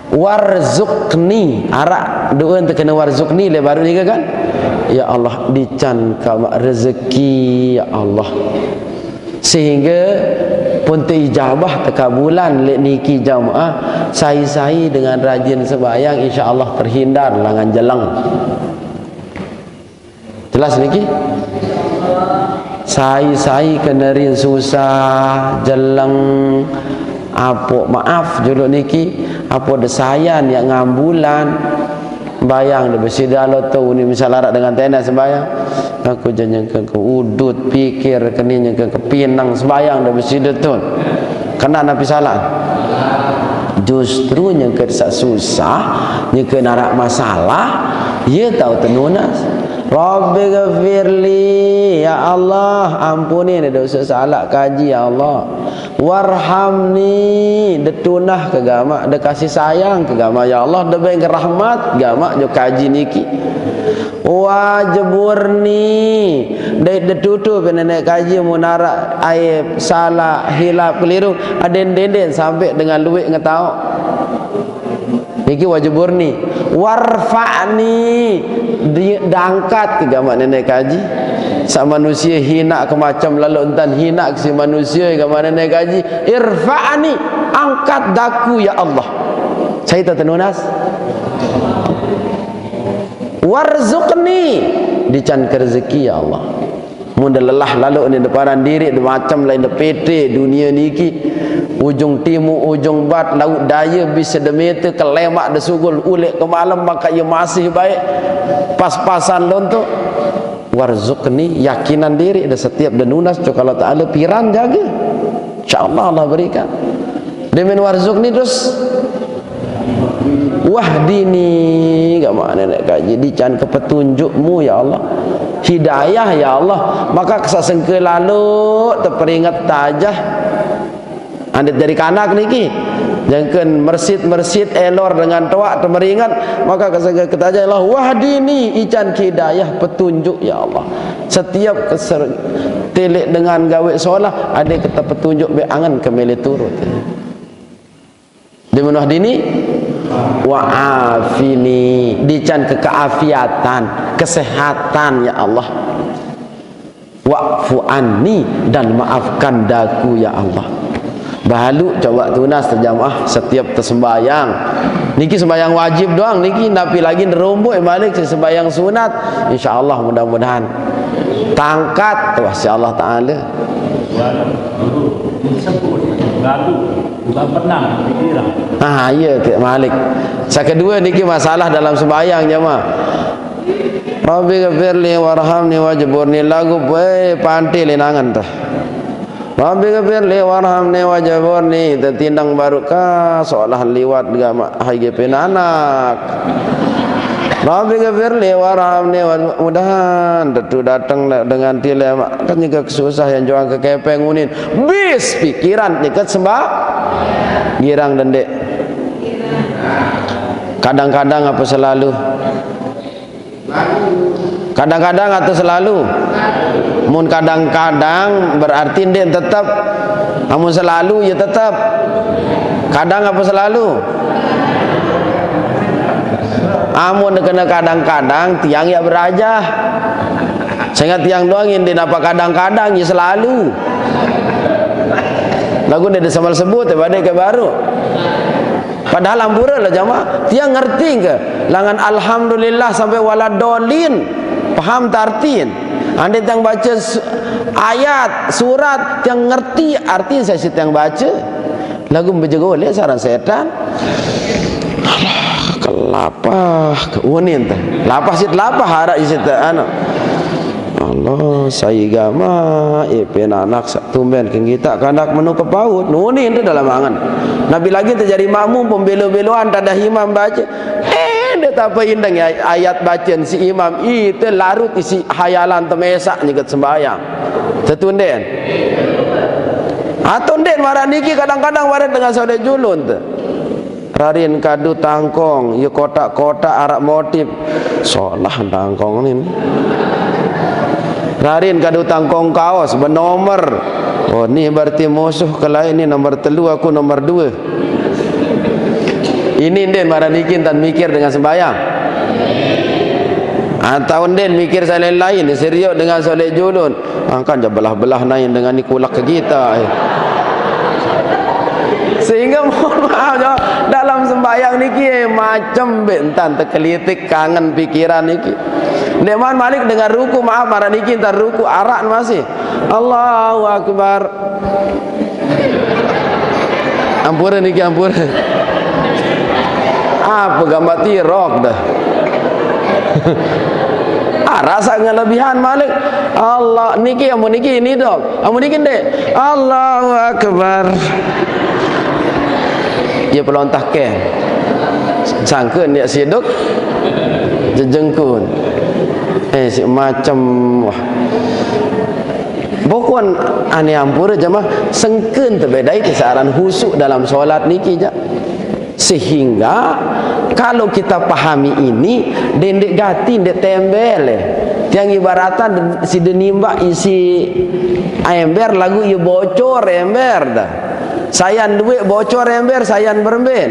Warzuqni, arak doa terkena warzuqni le baru ni kan? Ya Allah, dican ka rezeki ya Allah. Sehingga pun terijabah terkabulan lek niki jamaah sai-sai dengan rajin sembahyang insya-Allah terhindar langan jelang. Jelas niki? Sai-sai kenerin susah jelang apa maaf juluk niki apa desayan yang ngambulan bayang de besi dalo tu ni misal larat dengan tenas sembayang aku jangan ke udut pikir keninya ke pinang sembayang de besi detun kena nabi salah justru yang ke susah yang ke narak masalah ia tahu tenunas. Rabbi ghafirli ya Allah, ampuni ni dosa salah kaji ya Allah. Warhamni, detunah ke gama, de kasih sayang ke gama ya Allah, de beng rahmat gama jo kaji niki. Wajburni, de tutu nenek kaji munara aib salah hilap keliru aden denden sampai dengan luwek ngetau. Niki wajburni. Warfa'ni, diangkat ke gama nenek kaji. Sa manusia hina ke macam lalu entan hina ke si manusia ke gama nenek kaji. Irfa'ni, angkat daku ya Allah. Saya tak tenunas. Warzuqni, dican ke rezeki ya Allah. Munda lelah lalu ni deparan diri de macam lain de PT dunia niki. Ujung timur, ujung bat, laut daya bisa demete ke lemak de sugul ulik ke malam maka ia masih baik pas-pasan lontok. Warzuqni, yakinan diri de setiap denunas tu kalau Ta'ala piran jaga insyaallah Allah berikan. Demen warzuqni terus wahdini, gak mana nak kaji dican ke petunjukmu ya Allah, hidayah ya Allah. Maka kesasengke lalu terperingat tajah anda dari kanak niki jangan mersid elor dengan tuak temeringat maka kesengke ketajah Allah wahdini ican hidayah petunjuk ya Allah. Setiap telik dengan gawe solah ada kata petunjuk be angan kemele turut. Demen wahdini wa'afini, dican ke keafiatan, kesehatan ya Allah. Wa'fu anni, dan maafkan daku ya Allah. Bahalu coba tunas terjamaah setiap tersembayang. Niki sembayang wajib doang, niki napi lagi nerombok balik sembayang sunat. Insyaallah mudah-mudahan tangkat wahsi Allah Taala. Gaduh, bukan pernah pikiran. Ya Malik. Yang kedua niki masalah dalam sembahyang jemaah. Rabbi ghafirli warhamni wajburni, lagu panti lenangan tah. Rabbi ghafirli warhamni wajburni, tertindang barukah seolah liwat gama HGP anak. Rabbi ghafirli warhamni, mudahan tentu datang dengan tilema kan juga kesusah yang juang kekepeng unin bis pikiran dekat sembah girang dendek. Kadang-kadang apa selalu? Kadang-kadang atau selalu? Mun kadang-kadang berarti ndek tetap, namun selalu ya tetap. Kadang apa selalu? Amun kena kadang-kadang tiang ya berajah. Sehingga tiang doang ini napa kadang-kadang ya selalu. Lagu dia semal sebut badai ke baru. Padahal ampura lah jamaah. Tiang ngerti ke? Langan alhamdulillah sampai waladolin. Paham tartin? Anda yang baca ayat, surat, yang ngerti arti saya yang baca. lagu berjegolek sarang setan. Alah, kelapah keunin teh. Lapah sit lapah harap isi teh anak. Allah, saya gama ipen anak tumben kita kanak menu kepaut nunin itu dalam angan. Nabi lagi terjadi makmum pembelo-beloan tada imam baca. Dia tak apa indang ya, ayat bacaan si imam itu larut isi hayalan temesak nyikat sembahyang. Tetunden. Atau den marah niki kadang-kadang waret dengan saudara julun tu. Rarin kadu tangkong, ya kotak-kotak arak motif. Solah tangkong ni. Rarin kadu tangkong kaos bernomor. Oh ni berarti musuh kelai ni nomor 3 aku nomor 2. Ini den marah niki dan mikir dengan sembahyang. Atau den mikir salin lain serius dengan soleh julun. Angkan je belah-belah naik dengan ni kulak ke kita. Sehingga mohon maaf dalam sembahyang niki macam bentan terkelitik kangen pikiran niki. Deman Malik dengan ruku maaf marah niki entar ruku arak masih. Allahu akbar. Ampura niki ampura. Apa gambar tirok dah. Rasa ngelebihan Malik. Allah niki amun niki ini dok. Amun niki dek. Allahu akbar. Dia pelontah ke. Sangkeun dia siduk jejengkun. Si macam wah. Bokon ane ampura jemaah sengkeun terbedai kesaran husuk dalam solat niki ja. Sehingga kalau kita pahami ini dendek gati dendek tembel yang ibaratan si denimba isi ember lagu ia bocor ember dah sayan duit bocor ember sayan berben